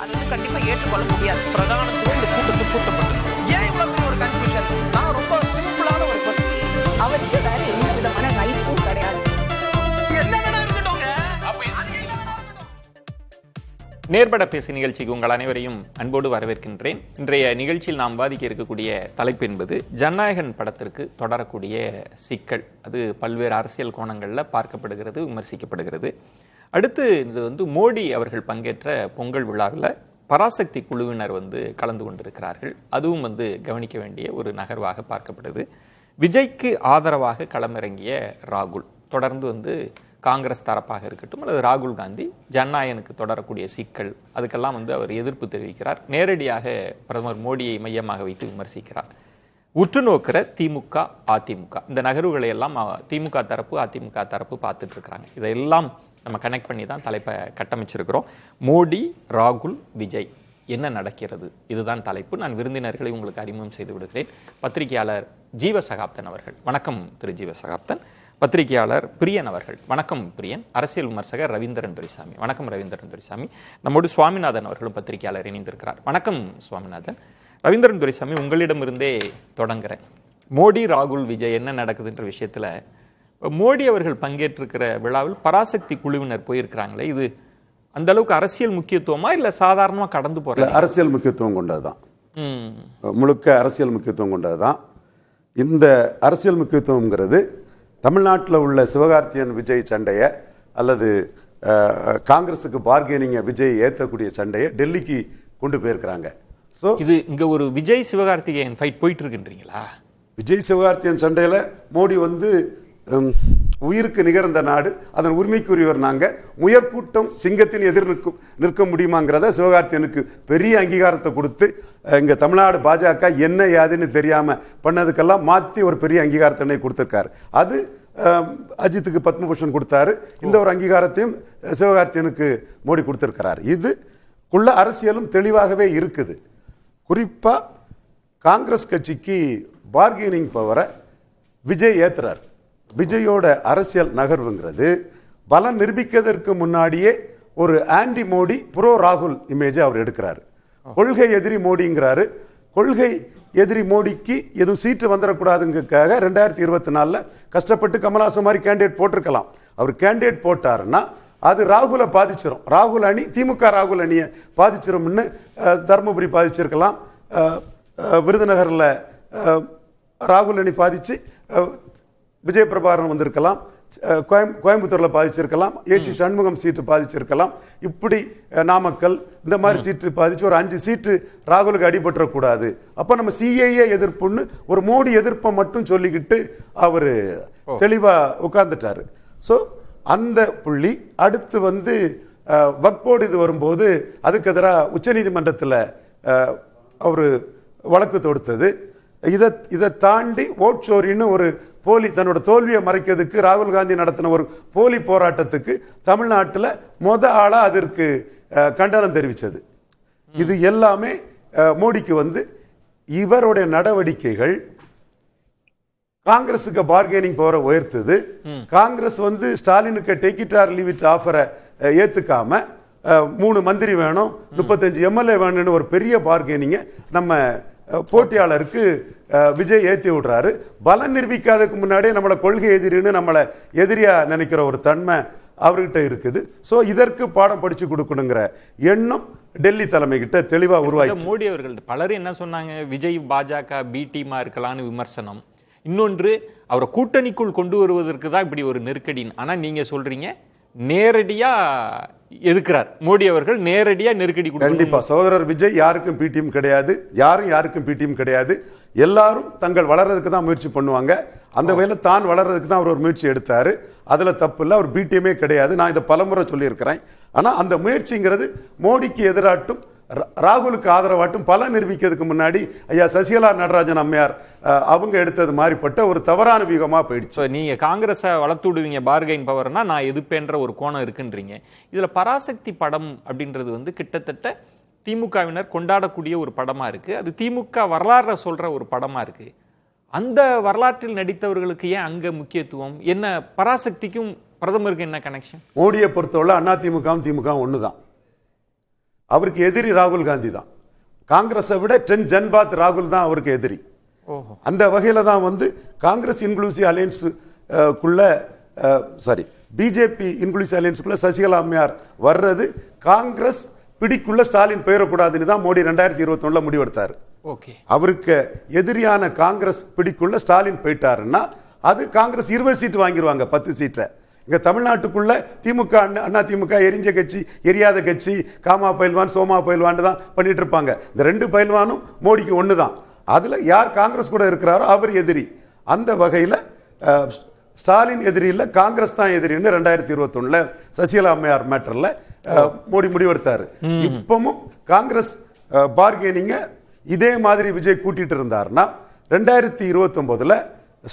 அது கண்டிப்பா ஏற்றுக்கொள்ள முடியாது. பிரதானத்துவம் இந்த கூட்டத்தில் கூட்டப்பட்டது. ஏன் இவ்வளவு ஒரு கன்ஃபியூஷன்? நான் ரொம்ப சிம்பிளான ஒரு பர்சன். அவருக்கு வேற எந்த விதமான ரைட்ஸும் கிடையாது. நேர்பட பேசு நிகழ்ச்சிக்கு உங்கள் அனைவரையும் அன்போடு வரவேற்கின்றேன். இன்றைய நிகழ்ச்சியில் நாம் வாதிக்க இருக்கக்கூடிய தலைப்பு என்பது ஜனநாயகன் படத்திற்கு தொடரக்கூடிய சிக்கல். அது பல்வேறு அரசியல் கோணங்களில் பார்க்கப்படுகிறது, விமர்சிக்கப்படுகிறது. அடுத்து இது மோடி அவர்கள் பங்கேற்ற பொங்கல் விழாவில் பராசக்தி குழுவினர் கலந்து கொண்டிருக்கிறார்கள். அதுவும் கவனிக்க வேண்டிய ஒரு நகர்வாக பார்க்கப்படுது. விஜய்க்கு ஆதரவாக களமிறங்கிய ராகுல் தொடர்ந்து காங்கிரஸ் தரப்பாக இருக்கட்டும் அல்லது ராகுல் காந்தி ஜனநாயகனுக்கு தொடரக்கூடிய சிக்கல் அதுக்கெல்லாம் அவர் எதிர்ப்பு தெரிவிக்கிறார். நேரடியாக பிரதமர் மோடியை மையமாக வைத்து விமர்சிக்கிறார். உற்று நோக்கிற திமுக அதிமுக இந்த நகர்வுகளை எல்லாம் திமுக தரப்பு அதிமுக தரப்பு பார்த்துட்டு இருக்கிறாங்க. இதையெல்லாம் நம்ம கனெக்ட் பண்ணி தான் தலைப்பை கட்டமைச்சிருக்கிறோம். மோடி, ராகுல், விஜய் என்ன நடக்கிறது, இதுதான் தலைப்பு. நான் விருந்தினர்களை உங்களுக்கு அறிமுகம் செய்து விடுகிறேன். பத்திரிகையாளர் ஜீவசகாப்தன் அவர்கள், வணக்கம் திரு ஜீவசகாப்தன். பத்திரிகையாளர் பிரியன் அவர்கள், வணக்கம் பிரியன். அரசியல் விமர்சகர் ரவீந்திரன் துரைசாமி, வணக்கம் ரவீந்திரன் துரைசாமி. நம்மோடு சுவாமிநாதன் அவர்களும் பத்திரிகையாளர் இணைந்திருக்கிறார். வணக்கம் சுவாமிநாதன். ரவீந்திரன் துரைசாமி, உங்களிடமிருந்தே தொடங்குறேன். மோடி, ராகுல், விஜய் என்ன நடக்குதுன்ற விஷயத்துல மோடி அவர்கள் பங்கேற்றிருக்கிற விழாவில் பராசக்தி குழுவினர் போயிருக்கிறாங்களே, இது அந்த அளவுக்கு அரசியல் முக்கியத்துவமா இல்ல சாதாரணமா கடந்து போற? அரசியல் முக்கியத்துவம் கொண்டதுதான், முழுக்க அரசியல் முக்கியத்துவம் கொண்டதுதான். இந்த அரசியல் முக்கியத்துவம்ங்கிறது தமிழ்நாட்டில் உள்ள சிவகார்த்தியன் விஜய் சண்டையை அல்லது காங்கிரஸுக்கு பார்கெனிங்க விஜய் ஏற்றக்கூடிய சண்டையை டெல்லிக்கு கொண்டு போயிருக்கிறாங்க. ஸோ இது இங்க ஒரு விஜய் சிவகார்த்திகேயன் ஃபைட் போயிட்டு இருக்குன்றீங்களா? விஜய் சிவகார்த்தியன் சண்டையில் மோடி உயிருக்கு நிகர்ந்த நாடு, அதன் உரிமைக்குரியவர். நாங்கள் முயற்கூட்டம் சிங்கத்தின் எதிர் நிற்க முடியுமாங்கிறத சிவகார்த்தியனுக்கு பெரிய அங்கீகாரத்தை கொடுத்து இங்கே தமிழ்நாடு பாஜக என்ன யாதுன்னு தெரியாமல் பண்ணதுக்கெல்லாம் மாற்றி ஒரு பெரிய அங்கீகாரத்தினை கொடுத்துருக்காரு. அது அஜித்துக்கு பத்மபூஷன் கொடுத்தாரு. இந்த ஒரு அங்கீகாரத்தையும் சிவகார்த்தியனுக்கு மோடி கொடுத்துருக்கிறார். இதுக்குள்ள அரசியலும் தெளிவாகவே இருக்குது. குறிப்பாக காங்கிரஸ் கட்சிக்கு பார்கெனிங் பவரை விஜய் ஏற்றுறார். விஜயோட அரசியல் நகர்வுங்கிறது பலம் நிரூபிக்கிறதுக்கு முன்னாடியே ஒரு ஆன்டி மோடி ப்ரோ ராகுல் இமேஜை அவர் எடுக்கிறாரு. கொள்கை எதிரி மோடிங்கிறாரு. கொள்கை எதிரி மோடிக்கு எதுவும் சீட்டு வந்துடக்கூடாதுங்கிறதுக்காக 2024 கஷ்டப்பட்டு கமல்ஹாசன் மாதிரி கேண்டிடேட் போட்டிருக்கலாம். அவர் கேண்டிடேட் போட்டாருன்னா அது ராகுலை பாதிச்சிடும். ராகுல் அணி திமுக ராகுல் அணியை பாதிச்சிரும்னு தருமபுரி பாதிச்சிருக்கலாம், விருதுநகரில் ராகுல் அணி பாதிச்சு விஜய் பிரபாகரன் வந்திருக்கலாம், கோயம்புத்தூரில் பாதிச்சிருக்கலாம், ஏசி சண்முகம் சீட்டு பாதிச்சிருக்கலாம். இப்படி நாமக்கல் இந்த மாதிரி சீட்டு பாதிச்சு ஒரு 5 சீட்டு ராகுலுக்கு அடிபட்டுறக்கூடாது. அப்போ நம்ம சிஏஏ எதிர்ப்புன்னு ஒரு மோடி எதிர்ப்பை மட்டும் சொல்லிக்கிட்டு அவர் தெளிவாக உட்கார்ந்துட்டாரு. ஸோ அந்த புள்ளி அடுத்து வக்ஃப் போர்டு இது வரும்போது அதுக்கு எதிராக உச்சநீதிமன்றத்தில் அவர் வழக்கு தொடுத்தது. இதை தாண்டி ஓட் சோரின்னு ஒரு போலி தன்னோட தோல்வியை மறைக்கிறதுக்கு ராகுல் காந்தி நடத்தின ஒரு போலி போராட்டத்துக்கு தமிழ்நாட்டில் ஆளா அதற்கு கண்டனம் தெரிவித்தது. இது எல்லாமே மோடிக்கு இவருடைய நடவடிக்கைகள் காங்கிரஸுக்கு பார்கெனிங் பவரை உயர்த்துது. காங்கிரஸ் ஸ்டாலினுக்கு take it or leave it ஆஃபரை ஏத்துக்காம 3 மந்திரி வேணும், 35 எம்எல்ஏ வேணும்னு ஒரு பெரிய பார்கெனிங்க நம்ம போட்டியாளருக்கு விஜய் ஏற்றி விடுறாரு. பலம் நிரூபிக்காததுக்கு முன்னாடியே நம்மளை கொள்கை எதிரின்னு நம்மளை எதிரியா நினைக்கிற ஒரு தன்மை அவர்கிட்ட இருக்குது. ஸோ இதற்கு பாடம் படிச்சு கொடுக்கணுங்கிற எண்ணம் டெல்லி தலைமை கிட்ட தெளிவா உருவாகி. மோடி அவர்கள் பலரும் என்ன சொன்னாங்க, விஜய் பாஜக பி டீமா இருக்கலாம்னு விமர்சனம். இன்னொன்று, அவரை கூட்டணிக்குள் கொண்டு வருவதற்கு தான் இப்படி ஒரு நெருக்கடின்னு. ஆனா நீங்க சொல்றீங்க நேரடியா எதுக்குறார் மோடி அவர்கள், நேரடியா நெருக்கடி. கண்டிப்பா சகோதரர் விஜய் யாருக்கும் பிடிஎம் கிடையாது, யாருக்கும் பிடிஎம் கிடையாது. எல்லாரும் தங்கள் வளர்றதுக்கு தான் முயற்சி பண்ணுவாங்க. அந்த வகையில தான் வளர்றதுக்கு தான் அவர் ஒரு முயற்சி எடுத்தாரு. அதுல தப்பு இல்லை, அவர் பிடிஎம்மே கிடையாது. நான் இதை பலமுறை சொல்லியிருக்கிறேன். ஆனா அந்த முயற்சிங்கிறது மோடிக்கு எதிராட்டும் ராகுலுக்கு ஆதரவாட்டும் பல நிரூபிக்கிறதுக்கு முன்னாடி ஐயா சசிகலா நடராஜன் அம்மையார் அவங்க எடுத்தது மாதிரிப்பட்ட ஒரு தவறான வியூகமா போயிடுச்சு. நீங்க காங்கிரஸை வளர்த்து விடுவீங்க பார்கெயின் பவர்னா நான் எதிர்ப்பேன்ற ஒரு கோணம் இருக்குன்றீங்க. இதுல பராசக்தி படம் அப்படின்றது கிட்டத்தட்ட திமுகவினர் கொண்டாடக்கூடிய ஒரு படமா இருக்கு. அது திமுக வரலாறு சொல்ற ஒரு படமா இருக்கு. அந்த வரலாற்றில் நடித்தவர்களுக்கு ஏன் அங்க முக்கியத்துவம் என்ன? பராசக்திக்கும் பிரதமருக்கு என்ன கனெக்ஷன்? மோடியை பொறுத்தவரை அதிமுக திமுக ஒண்ணுதான். அவருக்கு எதிரி ராகுல் காந்தி தான். காங்கிரஸை விட 10 ஜன்பாத் ராகுல் தான் அவருக்கு எதிரி. அந்த வகையில் தான் வந்து Congress inclusive alliance BJP inclusive அலையன்ஸுக்குள்ள சசிகலா அம்மையார் வர்றது காங்கிரஸ் பிடிக்குள்ள ஸ்டாலின் பெயரக்கூடாதுன்னு தான் மோடி 2021 முடிவெடுத்தார். அவருக்கு எதிரியான காங்கிரஸ் பிடிக்குள்ள ஸ்டாலின் போயிட்டாருன்னா அது காங்கிரஸ் 20 சீட்டு வாங்கிடுவாங்க, 10 சீட்டை. இங்க தமிழ்நாட்டுக்குள்ள திமுக அண்ணா திமுக எரிஞ்ச கட்சி எரியாத கட்சி, காமா பயில்வான் சோமா பயில்வான் தான் பண்ணிட்டு இருப்பாங்க. இந்த 2 பயில்வானும் மோடிக்கு ஒன்று தான். அதுல யார் காங்கிரஸ் கூட இருக்கிறாரோ அவர் எதிரி. அந்த வகையில் ஸ்டாலின் எதிரி இல்லை, காங்கிரஸ் தான் எதிரின்னு 2021 சசிகலா அம்மையார் மேட்டர்ல மோடி முடிவெடுத்தாரு. இப்பவும் காங்கிரஸ் பார்கெனிங்க இதே மாதிரி விஜய் கூட்டிட்டு இருந்தாருன்னா 2029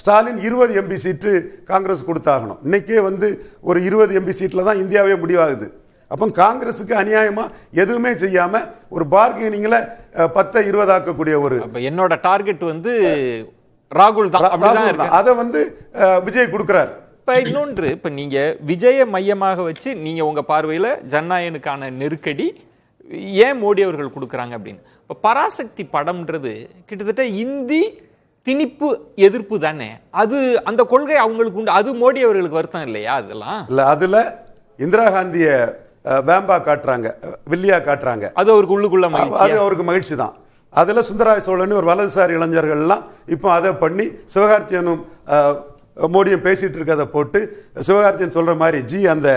ஸ்டாலின் 20 எம்பி சீட்டு காங்கிரஸ் கொடுத்தாகணும். இன்னைக்கே வந்து ஒரு 20 எம்பி சீட்ல தான் இந்தியாவே முடிவாகுது. அப்போ காங்கிரஸுக்கு அநியாயமா எதுவுமே செய்யாம ஒரு பார்கெனிங்ல 10-20 ஆக்கக்கூடிய ஒரு என்னோட டார்கெட் வந்து ராகுல் தான், அதை வந்து விஜய் கொடுக்கிறார். இன்னொன்று, இப்ப நீங்க விஜய மையமாக வச்சு நீங்க உங்க பார்வையில ஜனநாயகனுக்கான நெருக்கடி ஏன் மோடி அவர்கள் கொடுக்கறாங்க அப்படின்னு, இப்ப பராசக்தி படம்ன்றது கிட்டத்தட்ட இந்தி திணிப்பு எதிர்ப்பு தானே, அது அந்த கொள்கை அவங்களுக்கு உண்டு, அது மோடி அவர்களுக்கு வருத்தம் இல்லையா? அதெல்லாம் இல்ல, அதுல இந்திரா காந்திய வேம்பா காட்டுறாங்க, வில்லியா காட்டுறாங்க, அது அவருக்கு உள்ளுக்குள்ள அது அவருக்கு மகிழ்ச்சி தான். அதுல சுந்தராய சோழன் ஒரு வலதுசாரி இளைஞர்கள்லாம் இப்போ அதை பண்ணி சிவகார்த்தியனும் மோடியும் பேசிட்டு இருக்கதை போட்டு சிவகார்த்தியன் சொல்ற மாதிரி ஜி அந்த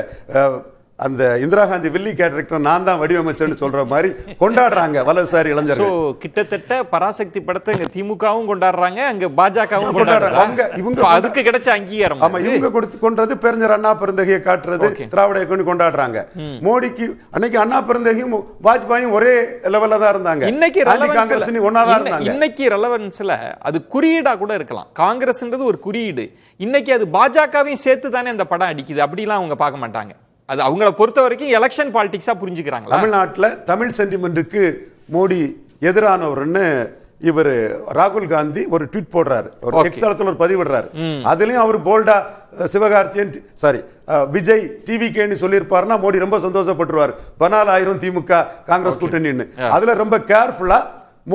இந்திரா காந்தி வில்லி கேரக்டர் நான் தான் வடிவமைச்சேன்னு சொல்ற மாதிரி கொண்டாடுறாங்க வலதுசாரி இளைஞர்கள். கிட்டத்தட்ட பராசக்தி படத்தை இங்க திமுகவும் கொண்டாடுறாங்க, அங்க பாஜகவும் கொண்டாடுறாங்க. இவங்க அதுக்கு கிடைச்ச அங்கீகாரம். ஆமா, இவங்க கொடுத்து கொண்டது பெருஞ்சர் அண்ணா பெருந்தகையை காட்டுறது, திராவிட இயக்கம் கொண்டாடுறாங்க. மோடிக்கு அன்னைக்கு அண்ணா பெருந்தகையும் வாஜ்பாயும் ஒரே லெவல்ல தான் இருந்தாங்க. இன்னைக்கு காங்கிரஸ் ஒன்னாதான் இருந்தாங்க. இன்னைக்கு ரெலவன்ஸ்ல அது குறியீடா கூட இருக்கலாம். காங்கிரஸ்ன்றது ஒரு குறியீடு. இன்னைக்கு அது பாஜகவையும் சேர்த்து தானே அந்த படம் அடிக்குது. அப்படிலாம் அவங்க பார்க்க மாட்டாங்க. அது அவங்கள பொறுத்த வரைக்கும் எலெக்ஷன் பாலிடிக்ஸா புரிஞ்சுக்கிறாங்க. தமிழ்நாட்டில் தமிழ் சென்டிமெண்ட்டுக்கு மோடி எதிரானவர்னு இவர் ராகுல் காந்தி ஒரு ட்வீட் போடுறாரு, ஒரு எக்ஸ் தளத்தில் ஒரு பதிவிடுறாரு. அதுலயும் அவர் போல்டா சிவகார்த்தியன் விஜய் டிவிகேன்னு சொல்லியிருப்பாருன்னா மோடி ரொம்ப சந்தோஷப்பட்டுருவார். 14,000 திமுக காங்கிரஸ் கூட்டணின்னு. அதுல ரொம்ப கேர்ஃபுல்லா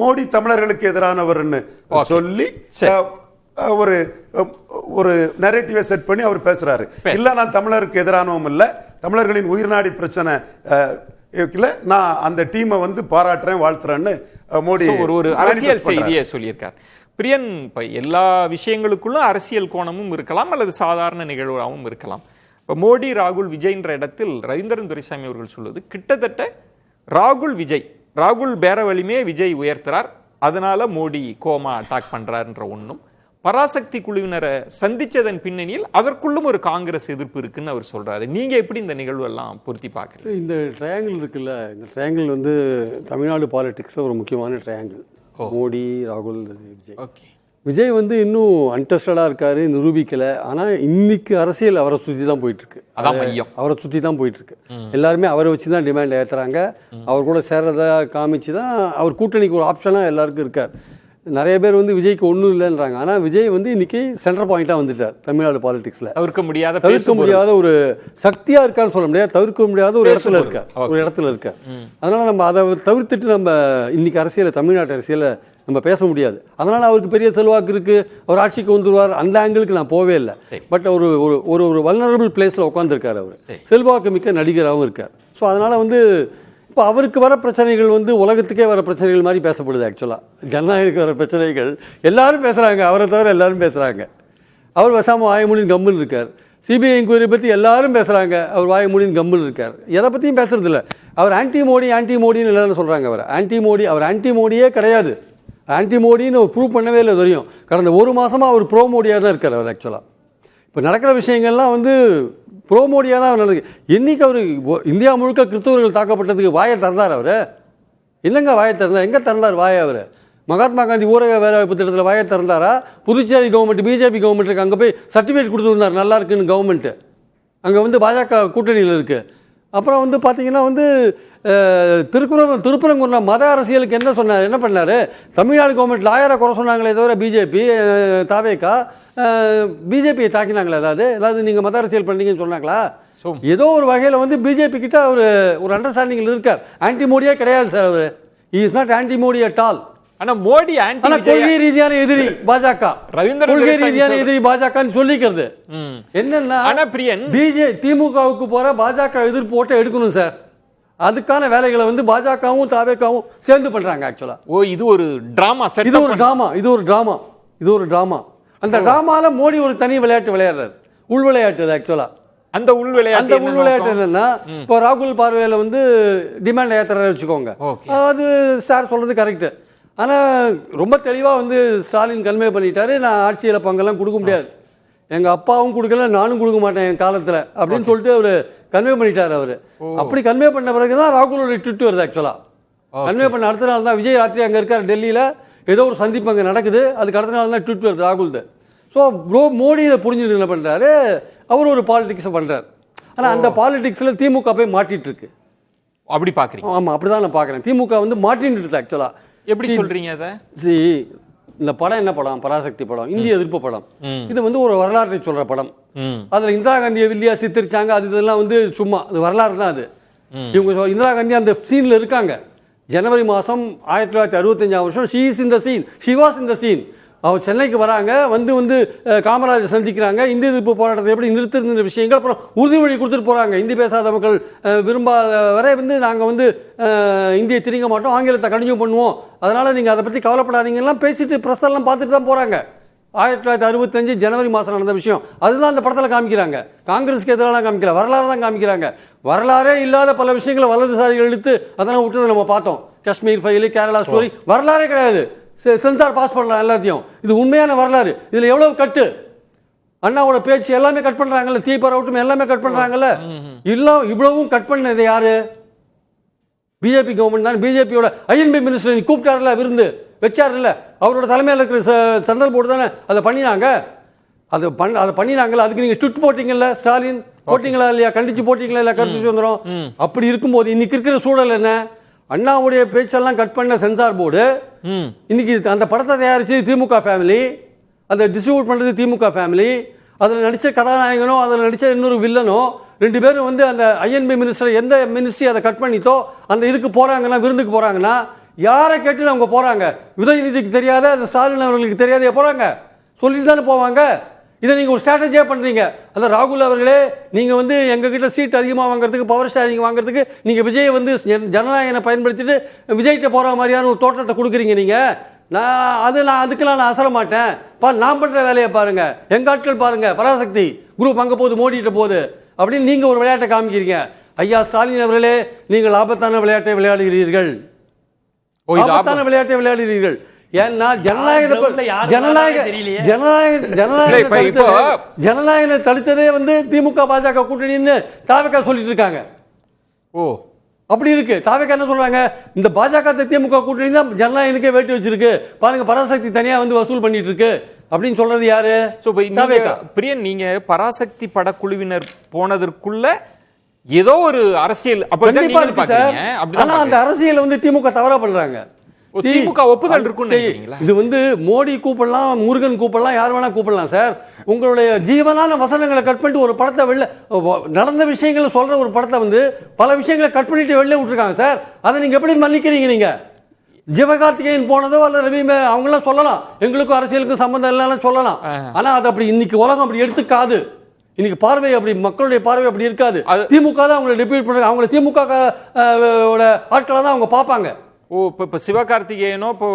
மோடி தமிழர்களுக்கு எதிரானவர்னு சொல்லி ஒரு ஒரு நரேட்டிவை செட் பண்ணி அவர் பேசுறாரு. இல்ல நான் தமிழருக்கு எதிரானவும் இல்ல, தமிழர்களின் உயிர்நாடி பிரச்சனை நான் அந்த டீமை வந்து பாராட்டுறேன் வாழ்த்துறேன்னு மோடி ஒரு அரசியல் செய்தியை சொல்லியிருக்கார். பிரியன், எல்லா விஷயங்களுக்குள்ளும் அரசியல் கோணமும் இருக்கலாம் அல்லது சாதாரண நிகழ்வாகவும் இருக்கலாம். இப்போ மோடி ராகுல் விஜய்ன்ற இடத்தில் ரவீந்திரன் துரைசாமி அவர்கள் சொல்வது கிட்டத்தட்ட ராகுல் பேர வலிமையை விஜய் உயர்த்துறார், அதனால மோடி கோமா அட்டாக் பண்றாருன்ற ஒன்றும், பராசக்தி குழுவினரை சந்திச்சதன் பின்னணியில் அதற்குள்ளும் ஒரு காங்கிரஸ் எதிர்ப்பு இருக்குன்னு அவர் சொல்றாரு. நீங்க எப்படி இந்த நிகழ்வு எல்லாம் பொருத்தி பார்க்கறது? இந்த ட்ரையாங்கிள் இருக்குல்ல, இந்த ட்ரையாங்கிள் வந்து தமிழ்நாடு பாலிடிக்ஸ்ல ஒரு முக்கியமான ட்ரையாங்கிள். மோடி, ராகுல், விஜய். விஜய் வந்து இன்னும் அன்டெஸ்டடா இருக்காரு, நிரூபிக்கல. ஆனா இன்னைக்கு அரசியல் அவரை சுத்தி தான் போயிட்டு இருக்கு. அவரை சுத்தி தான் போயிட்டு இருக்கு. எல்லாருமே அவரை வச்சுதான் டிமாண்ட் ஏத்துறாங்க. அவர் கூட சேர்றத காமிச்சுதான் அவர் கூட்டணிக்கு ஒரு ஆப்ஷனா எல்லாருக்கும் இருக்கார். நிறைய பேர் வந்து விஜய்க்கு ஒன்றும் இல்லைன்றாங்க. ஆனால் விஜய் வந்து இன்னைக்கு சென்டர் பாயிண்டாக வந்துட்டார் தமிழ்நாடு பாலிடிக்ஸில். தவிர்க்க முடியாத ஒரு சக்தியாக இருக்கான்னு சொல்ல முடியாது, தவிர்க்க முடியாத ஒரு இடத்துல இருக்கார். அதனால நம்ம அதை தவிர்த்துட்டு நம்ம இன்னைக்கு அரசியலை, தமிழ்நாட்டு அரசியலை நம்ம பேச முடியாது. அதனால அவருக்கு பெரிய செல்வாக்கு இருக்கு, அவர் ஆட்சிக்கு வந்துருவார், அந்த ஆங்கிளுக்கு நான் போவே இல்லை. பட் ஒரு ஒரு வல்னரபிள் பிளேஸ்ல உட்காந்துருக்காரு. அவர் செல்வாக்கு மிக்க நடிகராகவும் இருக்கார். ஸோ அதனால வந்து இப்போ அவருக்கு வர பிரச்சனைகள் வந்து உலகத்துக்கே வர பிரச்சனைகள் மாதிரி பேசப்படுது. ஆக்சுவலாக ஜனநாயகத்துக்கு வர பிரச்சனைகள் எல்லாரும் பேசுகிறாங்க, அவரை தவிர எல்லாரும் பேசுகிறாங்க. அவர் வசாமல் வாயமொழியின் கம்முன்னு இருக்கார். சிபிஐ இன்கொயரி பற்றி எல்லாரும் பேசுகிறாங்க, அவர் வாயமொழியின் கம்முன்னு இருக்கார். எதை பற்றியும் பேசுறதில்ல. அவர் ஆன்டி மோடின்னு எல்லாரும் சொல்கிறாங்க. அவர் ஆன்டி மோடியே கிடையாது. ஆன்டி மோடின்னு ஒரு ப்ரூவ் பண்ணவே இல்லை தெரியும். கடந்த ஒரு மாதமாக அவர் ப்ரோ மோடியாக தான் இருக்கார். அவர் ஆக்சுவலாக இப்போ நடக்கிற விஷயங்கள்லாம் வந்து ப்ரோ மோடியாக தான் நடக்குது. இன்னைக்கு அவர் இந்தியா முழுக்க கிறிஸ்தவர்கள் தாக்கப்பட்டதுக்கு வாயை திறந்தார். அவர் இல்லைங்க வாயை திறந்தார். எங்கே திறந்தார் வாயை? அவர் மகாத்மா காந்தி ஊரக வேலைவாய்ப்பு திட்டத்தில் வாயை திறந்தாரா? புதுச்சேரி கவர்மெண்ட், பிஜேபி கவர்மெண்ட்டுக்கு அங்கே போய் சர்டிஃபிகேட் கொடுத்துருந்தார், நல்லா இருக்குன்னு கவர்மெண்ட்டு. அங்கே வந்து பாஜக கூட்டணியில் இருக்குது. அப்புறம் வந்து பார்த்தீங்கன்னா வந்து திருப்பரங்குன்றம் மத அரசியலுக்கு என்ன பண்ணார்? தமிழ்நாடு கவர்மெண்ட் லாயரை குறை சொன்னாங்களே தவிர பிஜேபி தாவேகா பிஜேபியை தாக்கினாங்களா? ஏதாவது நீங்கள் மத அரசியல் பண்ணீங்கன்னு சொன்னாங்களா? ஏதோ ஒரு வகையில வந்து பிஜேபி கிட்ட ஒரு அண்டர்ஸ்டாண்டிங்ல இருக்கார். ஆன்டி மோடியே கிடையாது சார் அவரு. he is not anti modi at all. ஆனா மோடி ஆன்டி கொள்கை ரீதியான எதிரி பாஜக, ரவீந்திர கொள்கை ரீதியான எதிரி பாஜகன்னு சொல்லிக்கிறது என்னன்னா, ஆனா பிரியன் திமுகவுக்கு போற பாஜக எதிர்ப்பு ஓட்ட எடுக்கணும் சார். அதுக்கான வேலைகளை வந்து பாஜகவும் தாவேகவும் சேர்ந்து பண்றாங்க ஆக்சுவலா. இது ஒரு டிராமா செட். இது ஒரு டிராமா. அந்த டிராமால மோடி ஒரு தனி விளையாட்டு விளையாடுறாரு, உள் விளையாட்டு ஆக்சுவலா. அந்த உள் விளையாட்டு என்னன்னா, இப்போ ராகுல் பார்வையில வந்து டிமாண்ட் ஏத்துறாரு வச்சுக்கோங்க, அது சார் சொல்றது கரெக்ட். ஆனா ரொம்ப தெளிவா வந்து ஸ்டாலின் கன்வே பண்ணிட்டாரு, நான் ஆட்சியில பங்கெல்லாம் கொடுக்க முடியாது, எங்க அப்பாவும் கொடுக்கல, நானும் கொடுக்க மாட்டேன் என் காலத்துல அப்படின்னு சொல்லிட்டு அவரு கன்வே பண்ணிட்டாரு. அவரு அப்படி கன்வே பண்ண பிறகுதான் ராகுலோட ட்விட் வருது ஆக்சுவலா. கன்வே பண்ண அடுத்த நாள் தான் விஜய் ராத்திரி அங்க இருக்காரு டெல்லியில, ஏதோ ஒரு சந்திப்பு அங்க நடக்குது, அதுக்கு அடுத்த நாள் தான் ட்விட் வருது ராகுல். ஸோ மோடி இதை புரிஞ்சுட்டு என்ன பண்றாரு, அவர் ஒரு பாலிடிக்ஸ் பண்றாரு. ஆனா அந்த பாலிடிக்ஸ்ல திமுக போய் மாட்டிட்டு இருக்கு. அப்படி பாக்குறீங்க? ஆமா, அப்படிதான் நான் பாக்குறேன். திமுக வந்து மாட்டிட்டு இருக்கு ஆக்சுவலா. எப்படி சொல்றீங்க அதை? இந்த படம் என்ன படம்? பராசக்தி படம், இந்திய எதிர்ப்பு படம். இது வந்து ஒரு வரலாற்றை சொல்ற படம். அதுல இந்திரா காந்தியை வில்லியா சித்தரிச்சாங்க, அது இதெல்லாம் வந்து சும்மா அது வரலாறு தான். அது இவங்க இந்திரா காந்தி அந்த சீன்ல இருக்காங்க. ஜனவரி மாசம் 1965 she is in the scene, she was in the scene. அவர் சென்னைக்கு வராங்க, வந்து காமராஜர் சந்திக்கிறாங்க, இந்திய எதிர்ப்பு போராட்டத்தை எப்படி நிறுத்திருந்த விஷயங்கள், அப்புறம் உறுதிமொழி கொடுத்துட்டு போறாங்க. இந்தி பேசாத மக்கள் விரும்பாத வரை வந்து நாங்கள் வந்து இந்தியை திரிங்க மாட்டோம், ஆங்கிலத்தை கண்டினியூ பண்ணுவோம், அதனால நீங்க அதை பற்றி கவலைப்படாதீங்கலாம் பேசிட்டு பிரஸ் எல்லாம் பார்த்துட்டு தான் போறாங்க. 1965 ஜனவரி மாதம் நடந்த விஷயம் அதுதான் அந்த படத்தில் காமிக்கிறாங்க. காங்கிரஸுக்கு எதிரான காமிக்கல, வரலாறு தான் காமிக்கிறாங்க. வரலாறே இல்லாத பல விஷயங்களை வலதுசாரிகள் எடுத்து அதெல்லாம் விட்டதை நம்ம பார்த்தோம். காஷ்மீர் ஃபைலு, கேரளா ஸ்டோரி, வரலாறே கிடையாது. சென்சார் பாஸ் பண்ணலாம் எல்லாத்தையும். இது உண்மையான வரலாறு. இதுல எவ்வளவு கட்டு, அண்ணாவோட பேச்சு எல்லாமே கட் பண்றாங்கல்ல, தீபரவுட்டும் எல்லாமே கட் பண்றாங்கல்ல. இவ்வளவும் கட் பண்ணது யாரு? பிஜேபி கவர்மெண்ட் தான். பிஜேபியோட ஐஎன்பி மினிஸ்டர் கூப்பிட்டாருல, விருந்து வச்சாருல்ல, அவரோட தலைமையில் இருக்கிற சென்ட்ரல் போர்டு தானே அதை பண்ணினாங்க. அதை பண்ணினாங்கல்ல, அதுக்கு நீங்க ட்விட் போட்டீங்கல்ல, ஸ்டாலின் போட்டீங்களா இல்லையா, கண்டிச்சு போட்டீங்களா இல்லையா கருத்து சுதந்திரம். அப்படி இருக்கும்போது இன்னைக்கு இருக்கிற சூழல் என்ன? அண்ணாவுடைய பேச்செல்லாம் கட் பண்ண சென்சார் போர்டு, இன்னைக்கு அந்த படத்தை தயாரிச்சு திமுக ஃபேமிலி, அதை டிஸ்ட்ரிபியூட் பண்றது திமுக ஃபேமிலி, அதில் நடிச்ச கதாநாயகனோ அதில் நடிச்ச இன்னொரு வில்லனோ ரெண்டு பேரும் வந்து அந்த ஐஎன்பி மினிஸ்டர் எந்த மினிஸ்ட்ரி அதை கட் பண்ணித்தோ அந்த இதுக்கு போறாங்கன்னா, விருந்துக்கு போறாங்கன்னா யாரை கேட்டு அவங்க போறாங்க? உதயநிதிக்கு தெரியாத, அந்த ஸ்டாலின் அவர்களுக்கு தெரியாத போறாங்க, சொல்லிட்டு தானே போவாங்க. இதை நீங்க ஒரு ஸ்ட்ராட்டஜியா பண்றீங்க. அதான் ராகுல் அவர்களே, நீங்க வந்து எங்க கிட்ட சீட் அதிகமா வாங்குறதுக்கு, பவர் ஷேரிங் வாங்குறதுக்கு நீங்க விஜய் வந்து ஜனநாயகனை பயன்படுத்திட்டு விஜய்கிட்ட போற மாதிரியான ஒரு தோற்றத்தை கொடுக்குறீங்க. நீங்க அதுக்கெல்லாம் நான் அசர மாட்டேன், நான் பண்ற வேலையை பாருங்க, எங்க ஆட்கள் பாருங்க, பராசக்தி குரூப் அங்க போகுது, மோடிட்டு போகுது அப்படின்னு நீங்க ஒரு விளையாட்டை காமிக்கிறீங்க. ஐயா ஸ்டாலின் அவர்களே, நீங்கள் ஆபத்தான விளையாட்டை விளையாடுகிறீர்கள், ஆபத்தான விளையாட்டை விளையாடுகிறீர்கள். ஏன்னா ஜனநாயக தடுத்ததே வந்து திமுக பாஜக கூட்டணின்னு தாவேகா சொல்லிட்டு இருக்காங்க. அப்படி இருக்கு. தாவேகா என்ன சொல்றாங்க, இந்த பாஜக திமுக கூட்டணி தான் ஜனநாயகனுக்கே வேட்டி வச்சிருக்கு பாருங்க, பராசக்தி தனியா வந்து வசூல் பண்ணிட்டு இருக்கு அப்படின்னு சொல்றது யாரு? பிரியன், நீங்க பராசக்தி படக்குழுவினர் போனதற்குள்ள ஏதோ ஒரு அரசியல் அந்த அரசியல் வந்து திமுக தவறா பண்றாங்க. திமுக ஒப்புதல் இருக்கும். இது வந்து மோடி கூப்பிடலாம், முருகன் கூப்பிடலாம், யார் வேணா கூப்பிடலாம் சார். உங்களுடைய ஜீவனான வசனங்களை கட் பண்ணிட்டு ஒரு படத்தை வெளில, நடந்த விஷயங்களை சொல்ற ஒரு படத்தை வந்து பல விஷயங்களை கட் பண்ணிட்டு வெளில விட்டுருக்காங்க சார். அதை நீங்க எப்படி மன்னிக்கிறீங்க? நீங்க சிவகார்த்திகேயன் போனதோ அல்ல ரவி அவங்களாம் சொல்லலாம், எங்களுக்கும் அரசியலுக்கும் சம்பந்தம் இல்லைன்னு சொல்லலாம். ஆனா அது அப்படி இன்னைக்கு உலகம் அப்படி எடுத்துக்காது. இன்னைக்கு பார்வை அப்படி, மக்களுடைய பார்வை அப்படி இருக்காது. திமுக தான் அவங்களை டெபியூட் பண்றாங்க, அவங்களை திமுக ஆட்களை தான் அவங்க பார்ப்பாங்க. இப்ப சிவகார்த்திகேயனோ இப்போ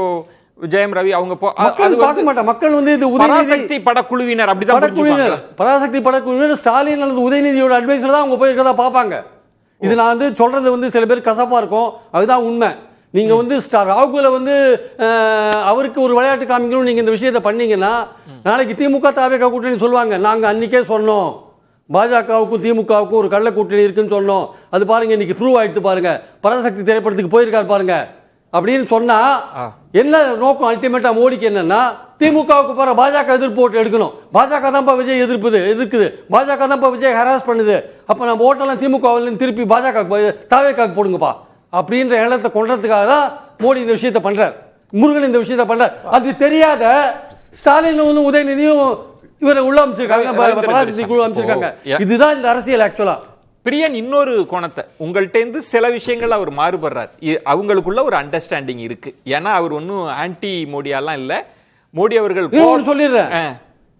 ஜெயம் ரவி அவங்க பார்க்க மாட்டாங்க. மக்கள் வந்து இது பராசக்தி படக்குழுவினர் அப்படிதான் படக்குழுவினர், பராசக்தி படக்குழுவினர் ஸ்டாலின் அல்லது உதயநிதியோட அட்வைஸ்ல தான் அவங்க போயிருக்கதா பார்ப்பாங்க. இது நான் வந்து சொல்றது வந்து சில பேர் கசப்பா இருக்கும், அதுதான் உண்மை. நீங்க வந்து ராகுல வந்து அவருக்கு ஒரு விளையாட்டு காமிக்கணும் நீங்க இந்த விஷயத்தை பண்ணீங்கன்னா, நாளைக்கு திமுக தாவேகா கூட்டணி சொல்லுவாங்க, நாங்க அன்னைக்கே சொன்னோம் பாஜகவுக்கும் திமுகவுக்கும் ஒரு கள்ள கூட்டணி இருக்குன்னு சொன்னோம், அது பாருங்க இன்னைக்கு ப்ரூவ் ஆயிடுத்து பாருங்க, பராசக்தி திரைப்படத்துக்கு போயிருக்காரு பாருங்க அப்படின்னு சொன்னா என்ன நோக்கம்? அல்டிமேட்டா மோடிக்கு என்னன்னா, திமுகவுக்கு போற பாஜக எதிர்ப்பு ஓட்டு எடுக்கணும். பாஜக தான் விஜய் எதிர்க்குது, பாஜக தான் விஜய் ஹராஸ் பண்ணுது, அப்ப நம்ம ஓட்டெல்லாம் திமுக திருப்பி பாஜக தாவேகாக்கு போடுங்கப்பா அப்படின்ற எண்ணத்தை கொண்டதுக்காக தான் மோடி இந்த விஷயத்தை பண்றார், முருகன் இந்த விஷயத்தை பண்றார். அது தெரியாத ஸ்டாலின் உதயநிதியும் இவரை உள்ள அமைச்சிருக்காங்க, பராசக்தி குழு அமைச்சிருக்காங்க. இதுதான் இந்த அரசியல் ஆக்சுவலா. பிரியன் இன்னொரு கோணத்தை உங்கள்கிட்ட சில விஷயங்கள் அவர் மாறுபடுறார். அவங்களுக்குள்ள ஒரு அண்டர்ஸ்டாண்டிங் இருக்கு. ஏன்னா அவர் ஒன்னும் ஆன்டி மோடியாலாம் இல்ல. மோடி அவர்கள் சொல்லிடுறேன்,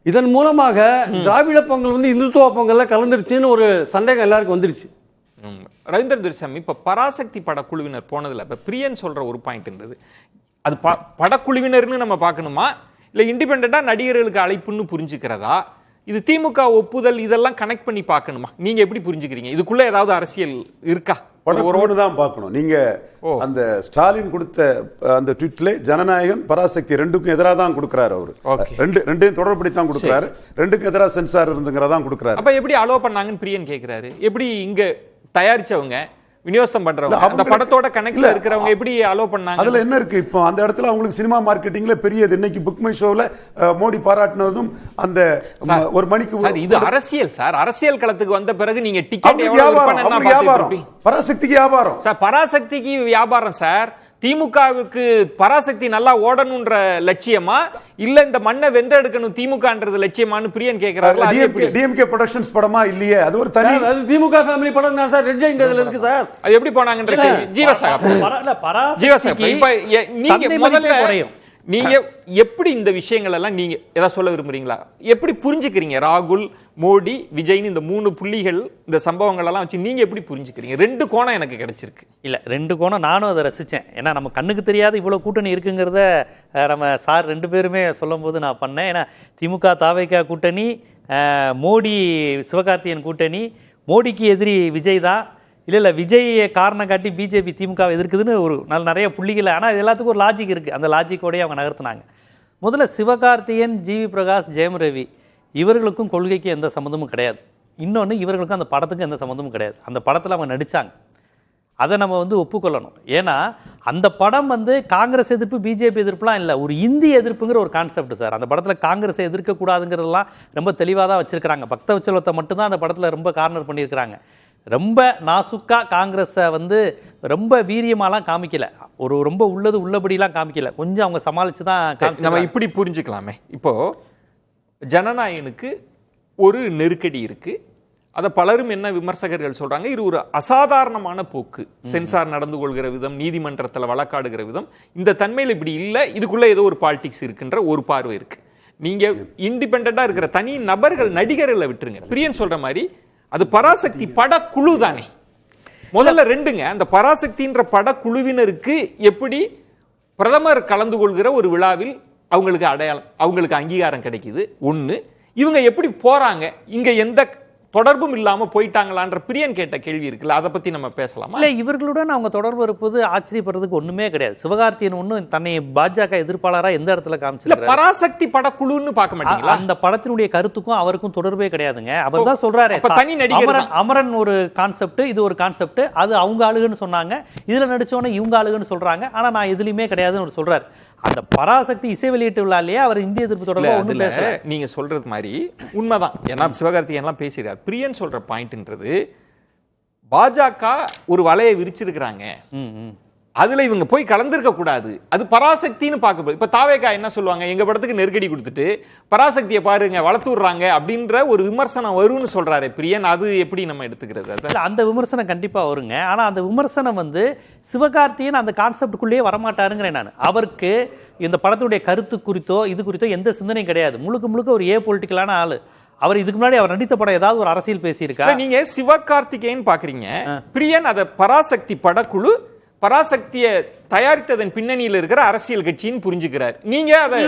இதன் மூலமாக திராவிட பொங்கல் வந்து இந்துத்துவ பொங்கல்ல கலந்துருச்சுன்னு ஒரு சந்தேகம் எல்லாருக்கும் வந்துருச்சு. ரவீந்திரன் துரைசாமி, இப்ப பராசக்தி படக்குழுவினர் போனதுல இப்ப பிரியன் சொல்ற ஒரு பாயிண்ட் இருந்தது. அது படக்குழுவினர்னு நம்ம பார்க்கணுமா, இல்ல இண்டிபெண்டா நடிகர்களுக்கு அழைப்புன்னு புரிஞ்சுக்கிறதா, இது திமுக ஒப்புதல் இதெல்லாம் கனெக்ட் பண்ணி பார்க்கணுமா? நீங்க எப்படி புரிஞ்சுக்கிறீங்க? இதுக்குள்ள ஏதாவது அரசியல் இருக்கா? படக்குழுன்னு தான் பார்க்கணும். நீங்க அந்த ஸ்டாலின் கொடுத்த அந்த ட்வீட்ல ஜனநாயகன் பராசக்தி ரெண்டுக்கும் எதிராக தான் கொடுக்கிறாரு. அவரு ரெண்டையும் தொடர்படி தான் கொடுக்கிறாரு. ரெண்டுக்கும் எதிராக சென்சார் இருந்துங்கிறதான் கொடுக்கிறாரு. அப்ப எப்படி அலோ பண்ணாங்கன்னு பிரியன் கேட்கிறாரு. எப்படி இங்க தயாரிச்சவங்க விநியோகம் பண்றவங்க அந்த படத்தோட கனெக்ட்ல இருக்கிறவங்க எப்படி அலோ பண்ணாங்க? அதுல என்ன இருக்கு? இப்போ அந்த இடத்துல அவங்களுக்கு சினிமா மார்க்கெட்டிங்ல பெரியது. இன்னைக்கு புக் மை ஷோல மோடி பாராட்டினதும் அந்த ஒரு மணிக்கு இது அரசியல் சார். அரசியல் களத்துக்கு வந்த பிறகு நீங்க டிக்கெட் வியாபாரம், பராசக்திக்கு வியாபாரம் சார். பராசக்திக்கு வியாபாரம் சார். திமுகவுக்கு பராசக்தி நல்லா ஓடணும்ன்ற லட்சியமா இல்ல இந்த மண்ணை வென்றெடுக்கணும் திமுகன்றது லட்சியமான்னு பிரியன் கேக்குறாரு. டிஎம்கே ப்ரொடக்ஷன்ஸ் படமா இல்லையே, அது ஒரு தனி திமுக ஃபேமிலி படம் தான் சார். ரெட் ஜெயிண்ட் அதுல இருக்கு சார். அது எப்படி போனாங்கன்ற நீங்க முதல்ல நீங்க எப்படி இந்த விஷயங்கள் எல்லாம் நீங்க ஏதாவது சொல்ல விரும்புறீங்களா? எப்படி புரிஞ்சுக்கிறீங்க? ராகுல், மோடி, விஜய்னு இந்த 3 புள்ளிகள் இந்த சம்பவங்கள் எல்லாம் வச்சு நீங்க எப்படி புரிஞ்சுக்கிறீங்க? 2 கோணம் எனக்கு கிடைச்சிருக்கு. இல்ல 2 கோணம் நானும் அதை ரசிச்சேன். ஏன்னா நம்ம கண்ணுக்கு தெரியாத இவ்வளவு கூட்டணி இருக்குங்கிறத நம்ம சார் 2 பேருமே சொல்லும் போது நான் பண்ணேன். ஏன்னா திமுக தாவேகா கூட்டணி, மோடி சிவகார்த்திகேயன் கூட்டணி, மோடிக்கு எதிரி விஜய் தான். இல்லை விஜய் காரணம் காட்டி பிஜேபி திமுக எதிர்க்குதுன்னு ஒரு நிறைய புள்ளிகள். ஆனால் இது எல்லாத்துக்கும் ஒரு லாஜிக் இருக்குது. அந்த லாஜிக்கோடய அவங்க நகர்த்தினாங்க. முதல்ல சிவகார்த்திகேயன், ஜிவி பிரகாஷ், ஜெயம் ரவி இவர்களுக்கும் கொள்கைக்கு எந்த சம்மந்தமும் கிடையாது. இன்னொன்று இவர்களுக்கும் அந்த படத்துக்கும் எந்த சம்மந்தமும் கிடையாது. அந்த படத்தில் அவங்க நடித்தாங்க, அதை நம்ம ஒப்புக்கொள்ளணும். ஏன்னா அந்த படம் காங்கிரஸ் எதிர்ப்பு, பிஜேபி எதிர்ப்புலாம் இல்லை, ஒரு இந்திய எதிர்ப்புங்கிற ஒரு கான்செப்ட் சார். அந்த படத்தில் காங்கிரஸை எதிர்க்கக்கூடாதுங்கிறதெல்லாம் ரொம்ப தெளிவாக தான் வச்சுருக்கிறாங்க. பக்தவச்சலத்தை மட்டும்தான் அந்த படத்தில் ரொம்ப கார்னர் பண்ணியிருக்கிறாங்க. ரொம்ப நாசுக்கா காங்கிரஸை ரொம்ப வீரியமாலாம் காமிக்கல, ஒரு ரொம்ப உள்ளது உள்ளபடிலாம் காமிக்கல, கொஞ்சம் அவங்க சமாளிச்சு தான். நம்ம இப்படி புரிஞ்சுக்கலாமே, இப்போ ஜனநாயகனுக்கு ஒரு நெருக்கடி இருக்கு. அதை பலரும் என்ன விமர்சகர்கள் சொல்றாங்க, இது ஒரு அசாதாரணமான போக்கு. சென்சார் நடந்து கொள்கிற விதம், நீதிமன்றத்தில் வழக்காடுகிற விதம், இந்த தன்மையில் இப்படி இல்லை, இதுக்குள்ள ஏதோ ஒரு பாலிடிக்ஸ் இருக்குன்ற ஒரு பார்வை இருக்கு. நீங்க இண்டிபெண்டா இருக்கிற தனி நபர்கள், நடிகர்களை விட்டுருங்க. பிரியன் சொல்ற மாதிரி அது பராசக்தி படக்குழு தானே. முதல்ல 2ங்க, அந்த பராசக்தின்ற படக்குழுவினருக்கு எப்படி பிரதமர் கலந்து கொள்கிற ஒரு விழாவில் அவங்களுக்கு அடையாளம், அவங்களுக்கு அங்கீகாரம் கிடைக்குது? 1. இவங்க எப்படி போறாங்க, இங்க எந்த தொடர்பும் இல்லாம போயிட்டாங்களான்ற பிரியன் கேட்ட கேள்வி இருக்குல்ல, அதை பத்தி நம்ம பேசலாமா? இல்ல இவர்களுடன் அவங்க தொடர்பு இருப்பது ஆச்சரியப்படுறதுக்கு ஒண்ணுமே கிடையாது. சிவகார்த்திகேயன் ஒன்னும் தன்னை பாஜக எதிர்ப்பாளரா எந்த இடத்துல காமிச்சிருக்காரு? பராசக்தி படக்குழுன்னு பார்க்க மாட்டீங்களா? அந்த படத்தினுடைய கருத்துக்கும் அவருக்கும் தொடர்பே கிடையாதுங்க. அவர் தான் சொல்றாரு, தனி நடிகர் அமரன் ஒரு கான்செப்ட், இது ஒரு கான்செப்ட், அது அவங்க ஆளுகன்னு சொன்னாங்க, இதுல நடிச்சோன்னு இவங்க ஆளுகன்னு சொல்றாங்க, ஆனா நான் எதுலயுமே கிடையாதுன்னு சொல்றாரு. அந்த பராசக்தி இசை வெளியீட்டு விழாலேயே அவர் இந்திய எதிர்ப்பு தொடர்பு நீங்க சொல்றது மாதிரி உண்மைதான். ஏன்னா சிவகார்த்திகேயன் எல்லாம் பேசுறாரு. பிரியன் சொல்ற பாயிண்ட்ன்றது பாஜக ஒரு வலையை விரிச்சிருக்கிறாங்க, அதுல இவங்க போய் கலந்திருக்க கூடாது, அது பராசக்தின்னு பார்க்க. இப்ப தாவேகா என்ன சொல்லுவாங்க, எங்க படத்துக்கு நெருக்கடி கொடுத்துட்டு பராசக்தியை பாருங்க வளர்த்து விடுறாங்க அப்படின்ற ஒரு விமர்சனம் வரும்னு சொல்றாரு பிரியன். அது எப்படி நம்ம எடுத்துக்கிறது? அந்த விமர்சனம் கண்டிப்பா வருங்க. ஆனா அந்த விமர்சனம் சிவகார்த்திகேயன் அந்த கான்செப்டுக்குள்ளேயே வரமாட்டாருங்கிறேன் நான். அவருக்கு இந்த படத்துடைய கருத்து குறித்தோ இது குறித்தோ எந்த சிந்தனையும் கிடையாது. முழுக்க முழுக்க ஒரு பொலிட்டிக்கலான ஆளு. அவர் இதுக்கு முன்னாடி அவர் நடித்த படம் ஏதாவது ஒரு அரசியல் பேசியிருக்கா? நீங்க சிவகார்த்திகேயன் பாக்குறீங்க, பிரியன் அதை பராசக்தி படக்குழு பராசக்தியை தயாரித்ததன் பின்னணியில் இருக்கிற அரசியல் கட்சின்னு புரிஞ்சுக்கிறார். நீங்க அதை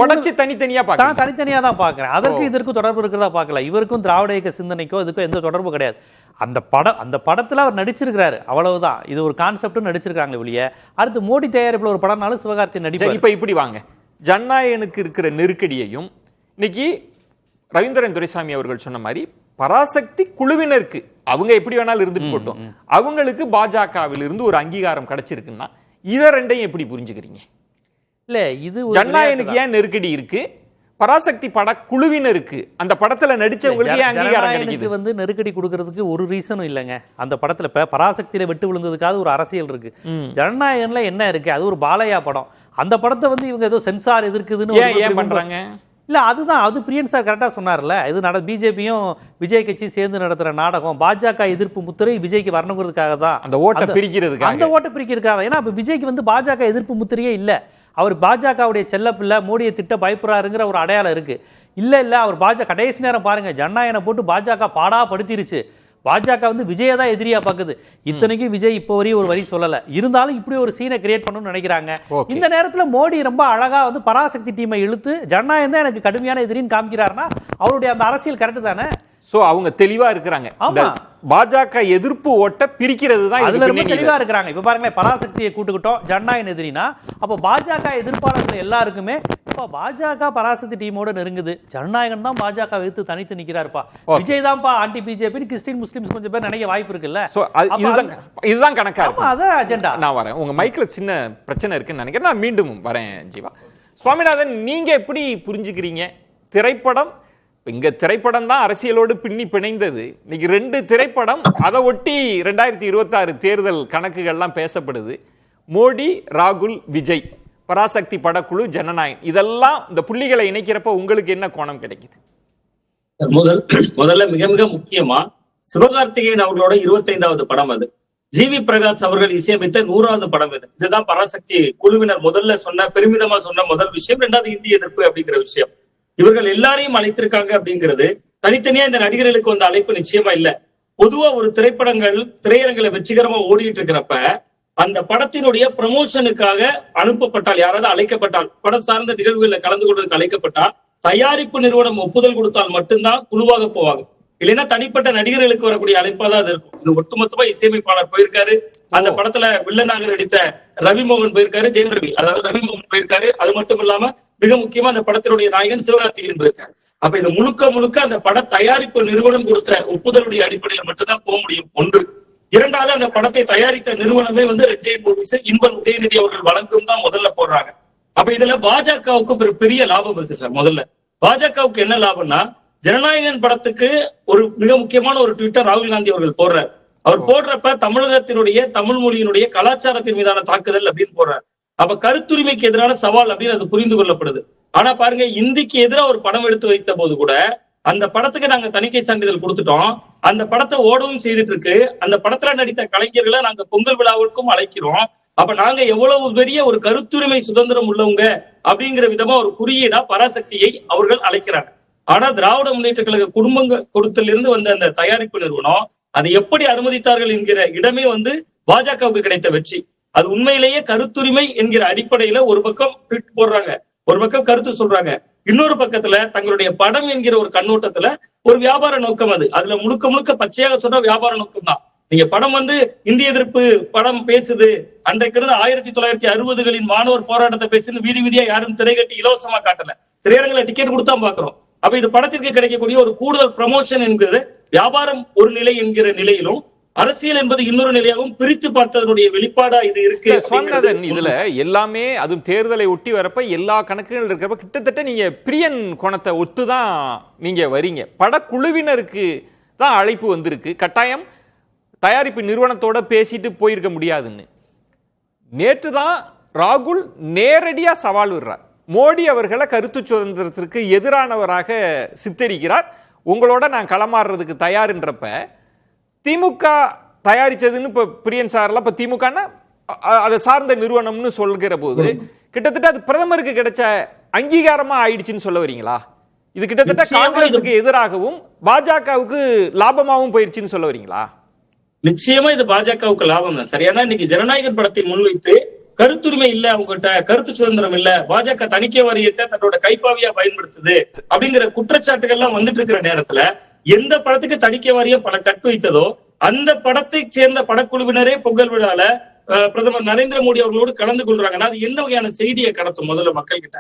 உடைச்சு தனித்தனியா பார்க்க? தனித்தனியா தான் பாக்குறேன். அதற்கு இதற்கு தொடர்பு இருக்கிறதா பார்க்கல. இவருக்கும் திராவிட இயக்க சிந்தனைக்கோ இதுக்கும் எந்த தொடர்பு கிடையாது. அந்த படத்துல அவர் நடிச்சிருக்கிறாரு, அவ்வளவுதான். இது ஒரு கான்செப்ட் நடிச்சிருக்காங்க வெளியே. அடுத்து மோடி தயாரிப்புல ஒரு படம்னாலும் சிவகார்த்திகேயன் நடிப்பார். இப்ப இப்படி வாங்க, ஜனநாயகனுக்கு இருக்கிற நெருக்கடியையும் இன்னைக்கு ரவீந்திரன் துரைசாமி அவர்கள் சொன்ன மாதிரி பராசக்தி குழுவினருக்கு அவங்க எப்படி வேணாலும் இருந்துட்டு போட்டோம், அவங்களுக்கு பாஜகவில் இருந்து ஒரு அங்கீகாரம் கிடைச்சிருக்குன்னா இத 2ஐயும் எப்படி புரிஞ்சுக்கிறீங்க? இல்ல இது ஜனநாயகனுக்கு ஏன் நெருக்கடி இருக்கு, பராசக்தி பட குழுவினருக்கு அந்த படத்துல நடிச்சவங்களுக்கு ஏன் அங்கீகாரம் கிடைக்குது? நெருக்கடி கொடுக்கறதுக்கு ஒரு ரீசனும் இல்லைங்க. அந்த படத்துல இப்ப பராசக்தியில வெட்டு விழுந்ததுக்காக ஒரு அரசியல் இருக்கு. ஜனநாயகன்ல என்ன இருக்கு, அது ஒரு பாலையா படம். அந்த படத்தை இவங்க ஏதோ சென்சார் எதிர்க்குதுன்னு ஏன் பண்றாங்க? இல்லை அதுதான், அது பிரியன் சார் கரெக்டாக சொன்னார்ல. இது பிஜேபியும் விஜய் கட்சி சேர்ந்து நடத்துகிற நாடகம். பாஜக எதிர்ப்பு முத்திரை விஜய்க்கு வரணுங்கிறதுக்காக தான், அந்த ஓட்டை பிரிக்கிறதுக்காக. அந்த ஓட்டை பிரிக்கிறதுக்காக. ஏன்னா இப்போ விஜய்க்கு வந்து பாஜக எதிர்ப்பு முத்திரையே இல்லை. அவர் பாஜகவுடைய செல்லப்பிள்ளை, மோடியை திட்ட பயப்படுறாருங்கிற ஒரு அடையாளம் இருக்கு. இல்லை அவர் பாஜக கடைசி நேரம் பாருங்க, ஜனநாயகனை போட்டு பாஜக பாடா படுத்திருச்சு. பாஜக வந்து விஜயை தான் எதிரியா பாக்குது. இத்தனைக்கும் விஜய் இப்போ வரையும் ஒரு வரி சொல்லல, இருந்தாலும் இப்படி ஒரு சீனை கிரியேட் பண்ணணும்னு நினைக்கிறாங்க. இந்த நேரத்துல மோடி ரொம்ப அழகா வந்து பராசக்தி டீமை இழுத்து ஜனநாயகம் தான் எனக்கு கடுமையான எதிரின்னு காமிக்கிறாருன்னா அவருடைய அந்த அரசியல் கரெக்ட் தானே? சோ அவங்க தெளிவா இருக்கிறாங்க. பாஜக எதிர்ப்பு ஓட்ட பிரிக்கிறது தான் அதுல ரொம்ப தெளிவா இருக்கிறாங்க. இப்ப பாருங்களேன், பராசக்தியை கூட்டுக்கிட்டோம், ஜனநாயக எதிரினா அப்ப பாஜக எதிர்ப்பாளர்கள் எல்லாருக்குமே இப்ப பாஜக பராசக்தி டீமோட நெருங்குது, ஜனநாயகன் தான் பாஜக எதிர்த்து தனித்து நிக்கிறாருப்பா, விஜய் தான்ப்பா ஆன்டி பிஜேபி, கிறிஸ்டின் முஸ்லிம்ஸ் கொஞ்சம் பேர் நினைக்க வாய்ப்பு இருக்குல்ல. இதுதான் கணக்கா அதான் அஜெண்டா. நான் வரேன், உங்க மைக்ல சின்ன பிரச்சனை இருக்குன்னு நினைக்கிறேன், நான் மீண்டும் வரேன். ஜீவா சுவாமிநாதன், நீங்க எப்படி புரிஞ்சுக்கிறீங்க திரைப்படம்? இங்க திரைப்படம் தான் அரசியலோடு பின்னி பிணைந்தது. இன்னைக்கு 2 திரைப்படம், அதை ஒட்டி 2026 தேர்தல் கணக்குகள்லாம் பேசப்படுது. மோடி, ராகுல், விஜய், பராசக்தி படக்குழு, ஜனநாயகம், இதெல்லாம் இந்த புள்ளிகளை இணைக்கிறப்ப உங்களுக்கு என்ன கோணம் கிடைக்குது? முதல்ல மிக மிக முக்கியமா சிவகார்த்திகேயன் அவர்களோட 25வது படம் அது. ஜிவி பிரகாஷ் அவர்கள் இசையமைத்த 100வது படம் இது. இதுதான் பராசக்தி குழுவினர் முதல்ல சொன்ன, பெருமிதமா சொன்ன முதல் விஷயம். 2வது இந்திய எதிர்ப்பு அப்படிங்கிற விஷயம். இவர்கள் எல்லாரையும் அழைத்திருக்காங்க அப்படிங்கிறது தனித்தனியா இந்த நடிகர்களுக்கு வந்த அழைப்பு நிச்சயமா இல்ல. பொதுவா ஒரு திரையரங்களை வெற்றிகரமா ஓடிட்டு இருக்கிறப்ப அந்த படத்தினுடைய ப்ரமோஷனுக்காக அனுப்பப்பட்டால், யாராவது அழைக்கப்பட்டால், படம் சார்ந்த நிகழ்வுகளில் கலந்து கொள்வதற்கு அழைக்கப்பட்டால் தயாரிப்பு நிறுவனம் ஒப்புதல் கொடுத்தால் மட்டும்தான் குழுவாக போவாங்க. இல்லைன்னா தனிப்பட்ட நடிகர்களுக்கு வரக்கூடிய அழைப்பா தான் அது இருக்கும். இது ஒட்டுமொத்தமா இசையமைப்பாளர் போயிருக்காரு, அந்த படத்துல வில்லனாக நடித்த ரவிமோகன் போயிருக்காரு, ஜெயம் ரவி, அதாவது ரவிமோகன் போயிருக்காரு. அது மட்டும் இல்லாம மிக முக்கியமா அந்த படத்தினுடைய நாயகன் சிவகார்த்திகேயன் போயிருக்காரு. அப்ப இது முழுக்க அந்த பட தயாரிப்பு நிறுவனம் கொடுத்த ஒப்புதலுடைய அடிப்படையில் மட்டும்தான் போக முடியும். ஒன்று. இரண்டாவது, அந்த படத்தை தயாரித்த நிறுவனமே வந்து ரெட் ஜெயின் மூவிஸ், இன்பன் உதயநிதி அவர்கள் வழங்கும் தான் முதல்ல போடுறாங்க. அப்ப இதுல பாஜகவுக்கு பெரிய லாபம் இருக்கு சார். முதல்ல பாஜகவுக்கு என்ன லாபம்னா, ஜனநாயகன் படத்துக்கு ஒரு மிக முக்கியமான ஒரு ட்விட்டர் ராகுல் காந்தி அவர்கள் போடுறார். அவர் போடுறப்ப தமிழகத்தினுடைய தமிழ் மொழியினுடைய கலாச்சாரத்தின் மீதான தாக்குதல் அப்படின்னு போடுறார். அப்ப கருத்துரிமைக்கு எதிரான சவால் அப்படின்னு அது புரிந்து கொள்ளப்படுது. ஆனா பாருங்க, இந்திக்கு எதிராக ஒரு படம் எடுத்து வைத்த போது கூட அந்த படத்துக்கு நாங்க தணிக்கை சான்றிதழ் கொடுத்துட்டோம், அந்த படத்தை ஓடவும் செய்துட்டு இருக்கு, அந்த படத்துல நடித்த கலைஞர்களை நாங்க பொங்கல் விழாவுக்கும் அழைக்கிறோம். அப்ப நாங்க எவ்வளவு பெரிய ஒரு கருத்துரிமை சுதந்திரம் உள்ளவங்க அப்படிங்கிற விதமா ஒரு குறியீடா பராசக்தியை அவர்கள் அழைக்கிறாங்க. ஆனா திராவிட முன்னேற்ற கழக குடும்பங்கள் கொடுத்திலிருந்து வந்த அந்த தயாரிப்பு நிறுவனம் அதை எப்படி அனுமதித்தார்கள் என்கிற இடமே வந்து பாஜகவுக்கு கிடைத்த வெற்றி. அது உண்மையிலேயே கருத்துரிமை என்கிற அடிப்படையில ஒரு பக்கம் ட்வீட் போடுறாங்க, ஒரு பக்கம் கருத்து சொல்றாங்க, இன்னொரு பக்கத்துல தங்களுடைய படம் என்கிற ஒரு கண்ணோட்டத்துல ஒரு வியாபார நோக்கம். அதுல முழுக்க பச்சையாக சொன்ன வியாபார நோக்கம் தான். நீங்க படம் வந்து இந்திய எதிர்ப்பு படம் பேசுது, அன்றைக்கு இருந்து 1960களின் மாணவர் போராட்டத்தை பேசுன்னு வீதியா யாரும் திரை கட்டி இலவசமா காட்டல, திரையரங்களை டிக்கெட் கொடுத்தா பாக்குறோம். அப்ப இது படத்திற்கு கிடைக்கக்கூடிய ஒரு கூடுதல் ப்ரமோஷன் என்கிறது வியாபாரம் ஒரு நிலை என்கிற நிலையிலும் அரசியல் என்பது இன்னொரு நிலையாகவும் பிரித்து பார்த்ததனுடைய வெளிப்பாடா இது இருக்கு. இதுல எல்லாமே அதுவும் தேர்தலை ஒட்டி வரப்ப எல்லா கணக்குகள் இருக்கிறப்ப கிட்டத்தட்ட நீங்க பிரியன் கோணத்தை ஒத்துதான் நீங்க வரீங்க. படக்குழுவினருக்கு தான் அழைப்பு வந்திருக்கு, கட்டாயம் தயாரிப்பு நிறுவனத்தோட பேசிட்டு போயிருக்க முடியாதுன்னு. நேற்று தான் ராகுல் நேரடியா சவால் விடுறார், மோடி அவர்களை கருத்து சுதந்திரத்திற்கு எதிரானவராக சித்தரிக்கிறார், உங்களோட நான் களமாறுறதுக்கு தயார்ன்றப்ப திமுக தயாரிச்சதுன்னு இப்ப பிரியன் சார்லாம் இப்ப திமுகன்னா அதை சார்ந்த நிறுவனம்னு சொல்கிற போது கிட்டத்தட்ட அது பிரதமருக்கு கிடைச்ச அங்கீகாரமா ஆயிடுச்சுன்னு சொல்ல வரீங்களா? இது கிட்டத்தட்ட காங்கிரஸுக்கு எதிராகவும் பாஜகவுக்கு லாபமாகவும் போயிருச்சுன்னு சொல்ல வரீங்களா? நிச்சயமா இது பாஜகவுக்கு லாபம் தான். சரியான இன்னைக்கு ஜனநாயகன் படத்தை முன்வைத்து கருத்துரிமை இல்ல, அவங்ககிட்ட கருத்து சுதந்திரம் இல்ல, பாஜக தணிக்கை வாரியத்தை தன்னோட கைப்பாவியா பயன்படுத்துது அப்படிங்கிற குற்றச்சாட்டுகள் எல்லாம் வந்துட்டு இருக்கிற நேரத்துல எந்த படத்துக்கு தணிக்கை வாரியம் பல கட்டு வைத்ததோ அந்த படத்தை சேர்ந்த படக்குழுவினரே பொங்கல் விழால பிரதமர் நரேந்திர மோடி அவர்களோடு கலந்து கொள்றாங்கன்னா அது என்ன வகையான செய்தியை கடத்தும் முதல்ல மக்கள் கிட்ட?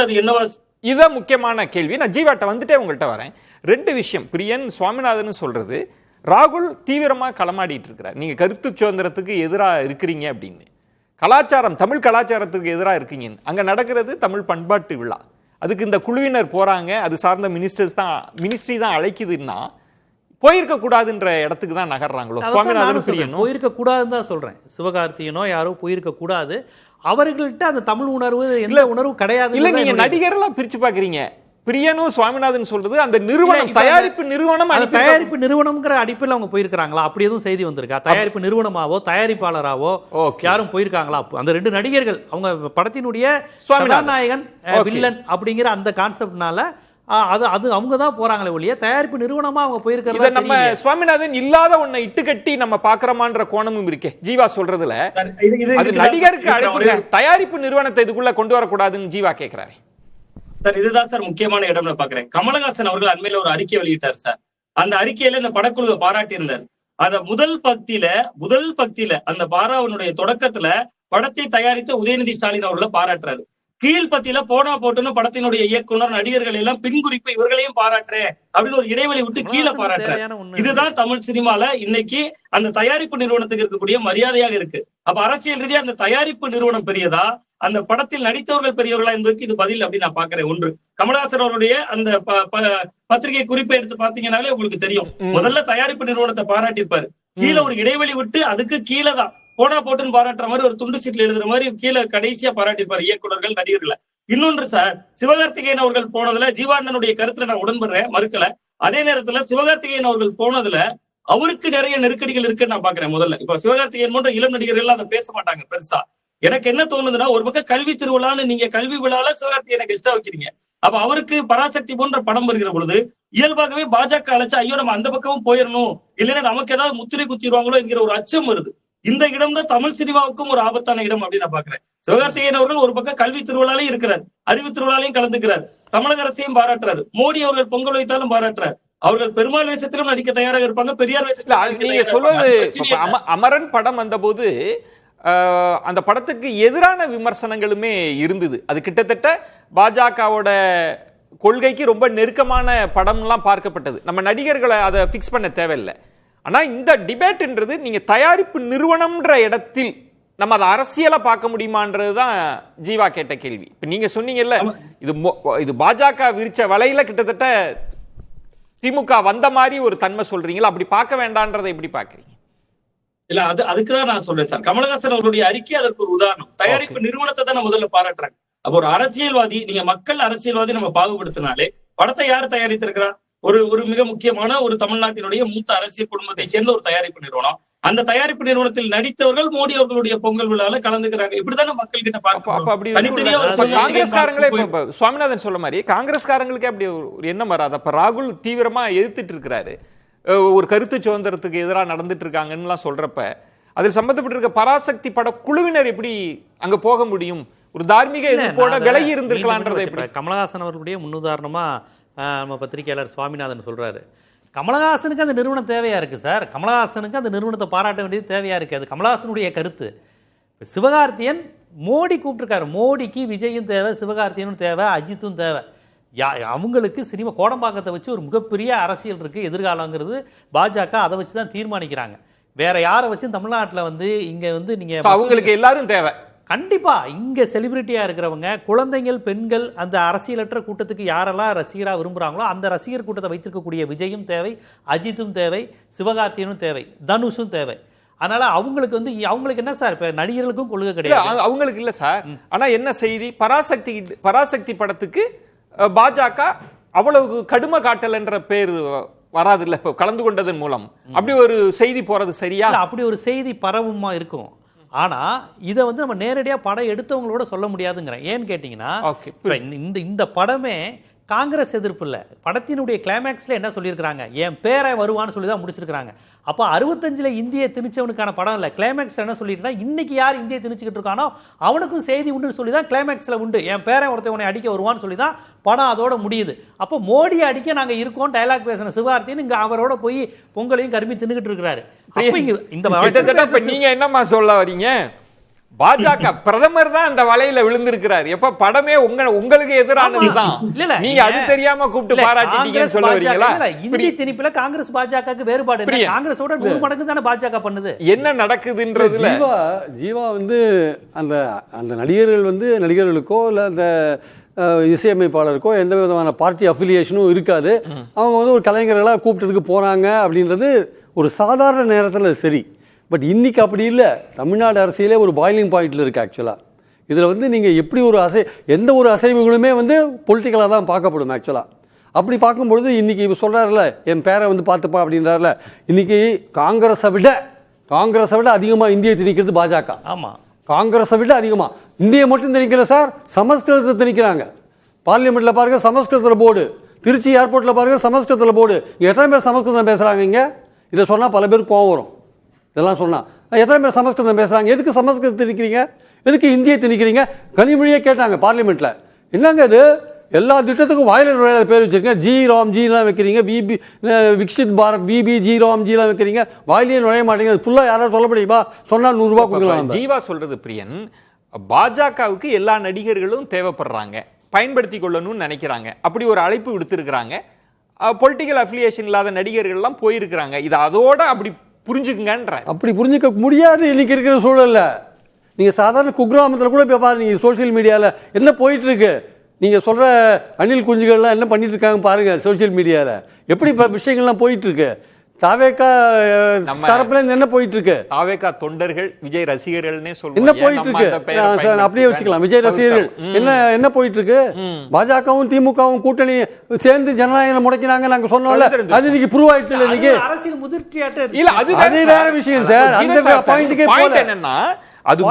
அது என்னவா? இதான் முக்கியமான கேள்வி. நான் ஜீவாட்ட வந்துட்டே உங்கள்கிட்ட வரேன். 2 விஷயம் பிரியன் சுவாமிநாதன் சொல்றது, ராகுல் தீவிரமா களமாடிட்டு இருக்கிறார், நீங்க கருத்து சுதந்திரத்துக்கு எதிராக இருக்கிறீங்க அப்படின்னு, கலாச்சாரம் தமிழ் கலாச்சாரத்துக்கு எதிராக இருக்கீங்க. அங்க நடக்கிறது தமிழ் பண்பாட்டு விழா, அதுக்கு இந்த குழுவினர் போறாங்க, அது சார்ந்த மினிஸ்ட்ரி தான் அழைக்குதுன்னா போயிருக்க கூடாதுன்ற இடத்துக்கு தான் நகர்றாங்களோ சுவாமிநாதன் பிரியனும்? போயிருக்க கூடாதுன்னு தான் சொல்றேன். சிவகார்த்திகேயனோ யாரோ போயிருக்க கூடாது. அவர்கள்ட்ட அந்த தமிழ் உணர்வு எந்த உணர்வும் கிடையாது. இல்ல நீங்க நடிகரெல்லாம் பிரிச்சு பாக்குறீங்க. பிரியனும் சுவாமிநாதன் சொல்றது அந்த நிறுவனம், தயாரிப்பு நிறுவனம், தயாரிப்பு நிறுவனம்ங்கிற அடிப்பில் அவங்க போயிருக்காங்களா? அப்படி எதுவும் செய்தி வந்திருக்கா? தயாரிப்பு நிறுவனமாவோ தயாரிப்பாளராவோ யாரும் போயிருக்காங்களா? அந்த 2 நடிகர்கள் அவங்க படத்தினுடைய கதாநாயகன் வில்லன் அப்படிங்கிற அந்த கான்செப்ட்னால அது அவங்க தான் போறாங்களே ஒழிய தயாரிப்பு நிறுவனமா அவங்க போயிருக்கிறது. நம்ம சுவாமிநாதன் இல்லாத ஒன்னை இட்டுக்கட்டி நம்ம பாக்குறமான்ற கோணமும் இருக்கே ஜீவா சொல்றதுல. அது நடிகருக்கு அழைப்பு, தயாரிப்பு நிறுவனத்தை இதுக்குள்ள கொண்டு வரக்கூடாதுன்னு ஜீவா கேட்கிறாரு. சார் இதுதான் சார் முக்கியமான இடம் நான் பாக்குறேன். கமலஹாசன் அவர்கள் அண்மையில ஒரு அறிக்கை வெளியிட்டார் சார். அந்த அறிக்கையில இந்த படக்குழுவை பாராட்டி இருந்தார். அந்த முதல் பக்தியில அந்த பாராவனுடைய தொடக்கத்துல படத்தை தயாரித்த உதயநிதி ஸ்டாலின் அவர்களை பாராட்டுறாரு. கீழ்பத்தியில போனா போட்டுன்னு படத்தினுடைய இயக்குனர், நடிகர்கள் எல்லாம் பின்குறிப்பு இவர்களையும் பாராட்டுறேன் அப்படின்னு ஒரு இடைவெளி விட்டு கீழே பாராட்டுறாரு. இதுதான் தமிழ் சினிமால இன்னைக்கு அந்த தயாரிப்பு நிறுவனத்துக்கு இருக்கக்கூடிய மரியாதையாக இருக்கு. அப்ப அரசியல் ரீதியா அந்த தயாரிப்பு நிறுவனம் பெரியதா, அந்த படத்தில் நடித்தவர்கள் பெரியவர்களா என்பதற்கு இது பதில் அப்படின்னு நான் பாக்குறேன். ஒன்று, கமலஹாசன் அவருடைய அந்த பத்திரிகை குறிப்பை எடுத்து பாத்தீங்கன்னாலே உங்களுக்கு தெரியும். முதல்ல தயாரிப்பு நிறுவனத்தை பாராட்டியிருப்பாரு. கீழே ஒரு இடைவெளி விட்டு அதுக்கு கீழே தான் போனா போட்டுன்னு பாராட்டுற மாதிரி ஒரு துண்டு சீட்ல எழுதுற மாதிரி கீழே கடைசியா பாராட்டிப்பாரு இயக்குநர்கள், நடிகர்களை. இன்னொன்று சார், சிவகார்த்திகேயன் அவர்கள் போனதுல ஜீவானனுடைய கருத்துல நான் உடன்படுறேன், மறுக்கல. அதே நேரத்துல சிவகார்த்திகேயன் அவர்கள் போனதுல அவருக்கு நிறைய நெருக்கடிகள் இருக்குன்னு நான் பாக்குறேன். முதல்ல இப்ப சிவகார்த்திகேயன் போன்ற இளம் நடிகர்கள் அதை பேச மாட்டாங்க பெருசா. எனக்கு என்ன தோணுதுன்னா, ஒரு பக்கம் கல்வி திருவிழான்னு நீங்க கல்வி விழால சிவகார்த்திகேயனை கெஸ்டா வைக்கிறீங்க. அப்ப அவருக்கு பராசக்தி போன்ற படம் வருகிற பொழுது இயல்பாகவே பாஜக அழைச்சா ஐயோ நம்ம அந்த பக்கமும் போயிடணும், இல்லைன்னா நமக்கு ஏதாவது முத்திரை குத்திடுவாங்களோ என்கிற ஒரு அச்சம் வருது. இந்த இடம் தான் தமிழ் சினிமாவுக்கும் ஒரு ஆபத்தான இடம் அப்படின்னு நான் பாக்குறேன். சிவகார்த்திகேயன் அவர்கள் ஒரு பக்கம் கல்வி திருவிழாலையும் இருக்கிறார், அறிவு திருவிழாலையும் கலந்துக்கிறார், தமிழக அரசையும் பாராட்டுறாரு. மோடி அவர்கள் பொங்கல் வைத்தாலும் பாராட்டுறாரு. அவர்கள் பெருமாள் வேஷத்திலும் நடிக்க தயாராக இருப்பாங்க, பெரியார் வேஷத்திலும். நீங்க சொல்வது அமரன் படம் வந்த போது அந்த படத்துக்கு எதிரான விமர்சனங்களுமே இருந்தது. அது கிட்டத்தட்ட பாஜகவோட கொள்கைக்கு ரொம்ப நெருக்கமான படம்லாம் பார்க்கப்பட்டது. நம்ம நடிகர்களை அதை பிக்ஸ் பண்ண தேவையில்லை. ஆனா இந்த டிபேட்ன்றது நீங்க தயாரிப்பு நிறுவனம்ன்ற இடத்தில் நம்ம அதை அரசியலா பார்க்க முடியுமான்றதுதான் ஜீவா கேட்ட கேள்வி. இப்ப நீங்க சொன்னீங்கல்ல, இது பாஜக விரிச்ச வலையில கிட்டத்தட்ட திமுக வந்த மாதிரி ஒரு தன்மை சொல்றீங்களா? அப்படி பார்க்க வேண்டான்றதை எப்படி பாக்குறீங்க? இல்ல அதுக்குதான் நான் சொல்றேன் சார். கமலஹாசன் அவர்களுடைய அறிக்கை அதற்கு ஒரு உதாரணம். தயாரிப்பு நிறுவனத்தை தான் நான் முதல்ல பாராட்டுறேன். அப்ப ஒரு அரசியல்வாதி, நீங்க மக்கள் அரசியல்வாதி நம்ம பாகுபடுத்தினாலே படத்தை யார் தயாரித்திருக்கிறா? ஒரு மிக முக்கியமான ஒரு தமிழ்நாட்டினுடைய மூத்த அரசியல் குடும்பத்தை சேர்ந்த ஒரு தயாரிப்பு நிறுவனம். அந்த தயாரிப்பு நிறுவனத்தில் நடித்தவர்கள் மோடி அவர்களுடைய பொங்கல் விழால கலந்துக்கிறாங்க. இப்படித்தானே மக்கள் கிட்ட காங்கிரஸ்காரங்களே சுவாமிநாதன் சொல்ல மாதிரி காங்கிரஸ்காரங்களுக்கே அப்படி ஒரு எண்ணம் வராது. அப்ப ராகுல் தீவிரமா எதிர்த்துட்டு இருக்கிறாரு, ஒரு கருத்து சுதந்திரத்துக்கு எதிராக நடந்துட்டு இருக்காங்கன்னு சொல்றப்ப அதில் சம்பந்தப்பட்டிருக்க பராசக்தி பட குழுவினர் எப்படி அங்க போக முடியும்? ஒரு தார்மீக எதிர்ப்போட விலகி இருந்திருக்கலான்றதை எப்படி? கமலஹாசன் அவர்களுடைய முன்னுதாரணமா நம்ம பத்திரிகையாளர் சுவாமிநாதன் சொல்றாரு. கமலஹாசனுக்கு அந்த நிறுவனம் தேவையா இருக்கு சார். கமலஹாசனுக்கு அந்த நிறுவனத்தை பாராட்ட வேண்டியது தேவையா இருக்கு. அது கமலஹாசனுடைய கருத்து. சிவகார்த்தியன் மோடி கூப்பிட்டுருக்காரு. மோடிக்கு விஜயும் தேவை, சிவகார்த்தியனும் தேவை, அஜித்தும் தேவை. அவங்களுக்கு சினிமா கோடம்பாக்கத்தை வச்சு ஒரு மிகப்பெரிய அரசியல் இருக்கு எதிர்காலங்கிறது. பாஜக அதை வச்சு தான் தீர்மானிக்கிறாங்க. வேற யாரை வச்சு தமிழ்நாட்டில் இங்க நீங்க அவங்களுக்கு எல்லாரும் தேவை. கண்டிப்பா இங்க செலிபிரிட்டியா இருக்கிறவங்க, குழந்தைகள், பெண்கள், அந்த அரசியலற்ற கூட்டத்துக்கு யாரெல்லாம் ரசிகரா விரும்புறாங்களோ அந்த ரசிகர் கூட்டத்தை வைத்திருக்கக்கூடிய விஜயும் தேவை, அஜித்தும் தேவை, சிவகார்த்தியனும் தேவை, தனுஷும் தேவை. அதனால அவங்களுக்கு அவங்களுக்கு என்ன சார், இப்ப நடிகர்களுக்கும் கொள்கை கிடையாது. அவங்களுக்கு இல்ல சார். ஆனா என்ன செய்தி, பராசக்தி படத்துக்கு பாஜக அவ்வளவு கடுமை காட்டல் என்ற பேர் வராது இல்ல கலந்து கொண்டதன் மூலம். அப்படி ஒரு செய்தி போறது சரியா? அப்படி ஒரு செய்தி பரவுமா இருக்கும். ஆனா இதை நம்ம நேரடியா படம் எடுத்தவங்களோட சொல்ல முடியாதுங்கிறேன். ஏன்னு கேட்டீங்கன்னா இந்த படமே காங்கிரஸ் எதிர்ப்பு இல்ல. படத்தினுடைய கிளைமேக்ஸ்ல என்ன சொல்லியிருக்காங்க, என் பேரை வருவான்னு சொல்லி தான் முடிச்சிருக்காங்க. அப்ப 65ல இந்திய திணிச்சவனுக்கான படம் இல்ல. கிளைமேக்ஸ் என்ன சொல்லிட்டு இன்னைக்கு யார் இந்திய திணிச்சுக்கிட்டு இருக்கானோ அவனுக்கும் செய்தி உண்டு சொல்லி தான் கிளைமேக்ஸ்ல உண்டு. என் பேரை ஒருத்தவனை அடிக்க வருவான்னு சொல்லி தான் படம் அதோட முடியுது. அப்போ மோடி அடிக்க நாங்க இருக்கோம் டயலாக் பேசின சிவகார்த்தின்னு இங்க அவரோட போய் பொங்கலையும் கரும்பி தின்னுகிட்டு இருக்கிறாரு. நீங்க என்னமா சொல்ல வரீங்க? பாஜக பிரதமர் தான் அந்த வலையில விழுந்திருக்கிறார். எப்ப படமே உங்களுக்கு எதிரானதுதான். நீங்க அது தெரியாம கூப்பிட்டு பாராட்டிட்டீங்கன்னு சொல்ல வரீங்களா? இந்திய திணிப்புல காங்கிரஸ் பாஜகவுக்கு வேறுபாடு இல்லை. காங்கிரஸோட 100 மடங்கு தானே பாஜக பண்ணுது. என்ன நடக்குதுன்றதுல ஜீவா அந்த அந்த நடிகர்கள் நடிகர்களுக்கோ இல்ல அந்த இசையமைப்பாளருக்கோ எந்த விதமான பார்ட்டி அஃபிலியேஷனும் இருக்காது. அவங்க வந்து ஒரு கலைஞர்களாக கூப்பிட்டதுக்கு போகிறாங்க அப்படின்றது ஒரு சாதாரண நேரத்தில் சரி. பட் இன்றைக்கி அப்படி இல்லை. தமிழ்நாடு அரசியலே ஒரு பாயிலிங் பாயிண்டில் இருக்குது ஆக்சுவலாக. இதில் வந்து நீங்கள் எப்படி ஒரு எந்த ஒரு அசைவுகளுமே வந்து பொலிட்டிக்கலாக தான் பார்க்கப்படும் ஆக்சுவலாக. அப்படி பார்க்கும்பொழுது இன்றைக்கி இப்போ சொல்கிறாருல என் பேரை வந்து பார்த்துப்பா அப்படின்றாருல, இன்றைக்கி காங்கிரஸை விட அதிகமாக இந்தியை திணிக்கிறது பாஜக. ஆமாம், காங்கிரஸை விட அதிகமாக இந்தியை மட்டும் திணிக்கல சார், சமஸ்கிருதத்தை திணிக்கிறாங்க. பார்லிமெண்ட்டில் பாருங்கள் சமஸ்கிருதத்தில் போர்டு, திருச்சி ஏர்போர்ட்டில் பாருங்கள் சமஸ்கிருதத்தில் போர்டு. எத்தனை பேர் சமஸ்கிருதம் பேசுகிறாங்க இங்கே? இதை சொன்னால் பல பேர் கோவம் வரும். இதெல்லாம் சொன்னால் எத்தனை பேர் சமஸ்கிருதம் பேசுகிறாங்க? எதுக்கு சமஸ்கிருதம் திணிக்கிறீங்க? எதுக்கு இந்தியை திணிக்கிறீங்க? கனிமொழியே கேட்டாங்க பார்லிமெண்ட்டில். என்னங்க இது, எல்லா திட்டத்துக்கும் வாயிலர் நுழையாத பேர் வச்சிருக்கீங்க. ஜி ராம்ஜிலாம் வைக்கிறீங்க, VB Viksit Bharat VB G ராம்ஜிலாம் வைக்கிறீங்க, வாயிலே நுழைய மாட்டேங்க. ஃபுல்லாக யாராவது சொல்ல முடியுமா? சொன்னால் 100 ரூபா கொடுக்கலாம். ஜீவா சொல்றது பிரியன், பாஜகவுக்கு எல்லா நடிகர்களும் தேவைப்படுறாங்க, பயன்படுத்தி கொள்ளணும்னு நினைக்கிறாங்க. அப்படி ஒரு அழைப்பு விடுத்திருக்கிறாங்க. பொலிட்டிக்கல் அஃபிலியேஷன் இல்லாத நடிகர்கள்லாம் போயிருக்கிறாங்க. இது அதோட அப்படி புரிஞ்சுக்குங்கன்ற. அப்படி புரிஞ்சுக்க முடியாது இன்னைக்கு இருக்கிற சூழல்ல. நீங்கள் சாதாரண குக்கிராமத்தில் கூட இப்போ பாருங்க, நீங்கள் சோஷியல் மீடியாவில் என்ன போயிட்டு இருக்கு, நீங்கள் சொல்கிற அணில் குஞ்சுகள்லாம் என்ன பண்ணிட்டு இருக்காங்க பாருங்க. சோஷியல் மீடியாவில் எப்படி இப்போ விஷயங்கள்லாம் போயிட்டு இருக்கு. தாவேகா தரப்புல என்ன போயிட்டு இருக்கு? தாவேகா தொண்டர்கள் விஜய் ரசிகர்கள்னே சொல்லுவாங்க. என்ன போயிட்டு இருக்கு? அப்படியே வச்சுக்கலாம். விஜய் ரசிகர்கள் என்ன போயிட்டு இருக்கு? பாஜகவும் திமுகவும் கூட்டணி சேர்ந்து ஜனநாயகம் முடக்கினாங்க நாங்க சொன்னோம்ல, அது இன்னைக்கு ப்ரூவ் ஆயிடுச்சு. இன்னைக்கு அரசியல் முதிர்ச்சியாட்ட இல்ல, அது வேற விஷயம் சார். அந்த பாயிண்ட்க்கே போல. என்னன்னா அது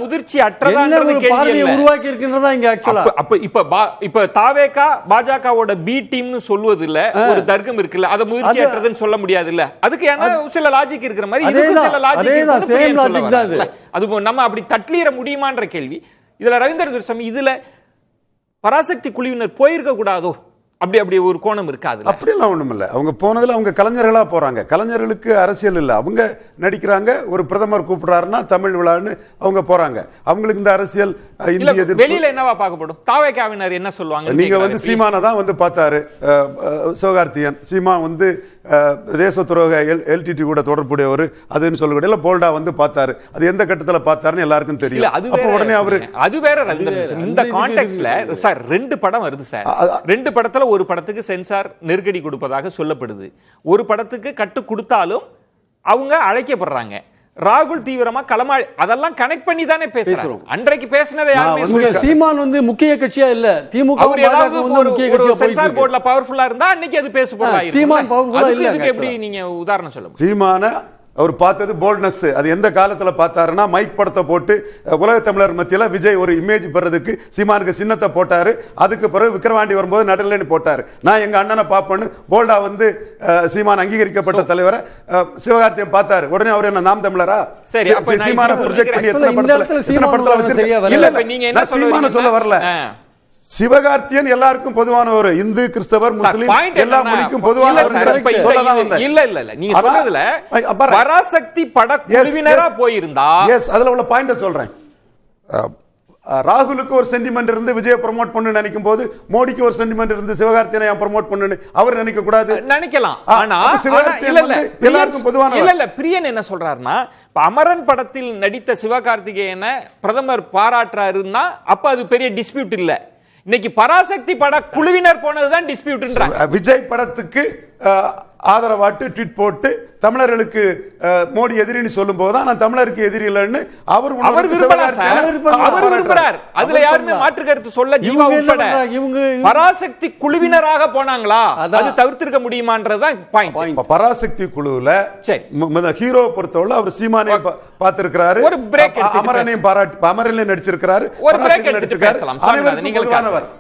முதிர்ச்சி அற்றதான ஒரு பார்வையை உருவாக்கி இருக்கின்றதா இங்க ஆக்சுவலா. அப்ப இப்ப தாவேகா பாஜகவோட பி டீம்னு சொல்வது இல்ல, ஒரு தர்க்கம் இருக்குல்ல, அத முதிர்ச்சி அற்றதுன்னு சொல்ல முடியாது இல்ல. அதுக்கு ஏன்னா சில லாஜிக் இருக்கிற மாதிரி இதுக்கு சில லாஜிக், சேம் லாஜிக் தான் அது. அது நம்ம அப்படி தட்லீர முடியுமான்ற கேள்வி. இதுல ரவீந்திர துரைசாமி இதுல பராசக்தி குழுவினர் போயிருக்க கூடாதோ, அப்படி ஒரு கோணம் இருக்காது. அப்படியெல்லாம் ஒண்ணும் இல்லை. அவங்க போனதுல அவங்க கலைஞர்களா போறாங்க. கலைஞர்களுக்கு அரசியல் இல்லை. அவங்க நடிக்கிறாங்க. ஒரு பிரதமர் கூப்பிடுறாருன்னா தமிழ் விழான்னு அவங்க போறாங்க. அவங்களுக்கு இந்த அரசியல் இந்திய வெளியில என்னவா பார்க்கப்படும்? தாவேகாவினர் என்ன சொல்லுவாங்க? நீங்க வந்து சீமானை தான் வந்து பார்த்தாரு சிவகார்த்தியன். சீமான் வந்து தேச துரோக எல்டிடி கூட தொடர்புடையவர் அதுன்னு சொல்லக்கூடிய இல்ல போல்டா வந்து பார்த்தாரு. அது எந்த கட்டத்தில் பார்த்தாருன்னு எல்லாருக்கும் தெரியும். அப்ப உடனே அவரு அது வேற. இந்த கான்டெக்ட்ல சார் 2 படம் வருது சார். 2 படத்துல ஒரு படத்துக்கு சென்சார் நெருக்கடி கொடுப்பதாக சொல்லப்படுது. ஒரு படத்துக்கு கட்டு கொடுத்தாலும் அவங்க அழைக்கப்படுறாங்க. ராகுல் தீவிரமா களமாடி அதெல்லாம் கனெக்ட் பண்ணி தானே பேசுறாங்க. அன்றைக்கு பேசினதை யாருமே சீமான் வந்து முக்கிய கட்சியா இல்ல, திமுக முக்கிய கட்சியா சென்சார் போர்ட்ல பவர்ஃபுல்லா இருந்தா அன்னைக்கு அது பேசப்படாது. சீமான் பவர்ஃபுல்லா இல்ல. எப்படி நீங்க உதாரணம் சொல்ல முடியும்? சீமான அவர் பார்த்தது போல்ட்னஸ். அது எந்த காலத்தில் பார்த்தாருன்னா மைக் படத்தை போட்டு உலக தமிழர் மத்தியில் விஜய் ஒரு இமேஜ் பெறதுக்கு சீமானுக்கு சின்னத்தை போட்டாரு. அதுக்கு பிறகு விக்கிரவாண்டி வரும்போது நடுநிலைன்னு போட்டாரு. நான் எங்க அண்ணனை பார்ப்பேன்னு போல்டா வந்து சீமான் அங்கீகரிக்கப்பட்ட தலைவரை சிவகார்த்தியம் பார்த்தாரு. உடனே அவர் என்ன நாம் தமிழரா? சரி, சீமான ப்ரொஜெக்ட் பண்ணி எத்தனை படத்துல வச்சிருக்கீங்க? இல்ல நீங்க என்ன சீமான சொல்ல வரல. சிவகார்த்தியன் எல்லாருக்கும் பொதுவானவர். இந்து கிறிஸ்தவர் முஸ்லிம் எல்லா மொழிக்கும் பொதுவானவர். இல்ல நீங்க சொன்னதுல பராசக்தி படக்குழுவினரா போயிருந்தா எஸ் அதுல உள்ள பாயிண்ட சொல்றேன். ராகுலுக்கு ஒரு சென்டிமெண்ட் இருந்து விஜய ப்ரோமோட் பண்ணு நினைக்கும் போது மோடிக்கு ஒரு சென்டிமெண்ட் இருந்து சிவகார்த்தியனை ப்ரோமோட் பண்ணு அவர் நினைக்க கூடாது. நினைக்கலாம். ஆனா எல்லாருக்கும் பொதுவான இல்ல பிரியன் என்ன சொல்றாருன்னா, அமரன் படத்தில் நடித்த சிவகார்த்திகேயனை பிரதமர் பாராட்டுறாருன்னா அப்ப அது பெரிய டிஸ்பியூட் இல்ல. இன்னைக்கு பராசக்தி பட குழுவினர் போனதுதான் டிஸ்பியூட்ன்றாங்க. விஜய் படத்துக்கு ஆதரவாட்டு ட்வீட் போட்டு தமிழர்களுக்கு மோடி எதிரின்னு சொல்லும் போதுதான் நான் தமிழருக்கு எதிரி இல்லைன்னு அவர் விரும்புறார். அதுல யாருமே மாற்று கருத்து சொல்ல ஜீவா உட்பட பராசக்தி குழுவினராக போனாங்களா அது தவிர்த்திருக்க முடியுமான்றதுதான் பாயிண்ட். பராசக்தி குழுவுல ஹீரோ பொறுத்தவரை அவர் சீமானை பார்த்திருக்கிறாரு, ஒரு பிரேக் அமரனையும் பாராட்டி அமரனையும் நடிச்சிருக்கிறாரு, ஒரு பிரேக் எடுத்து பேசலாம். அனைவருக்கும் பொதுவானவர்.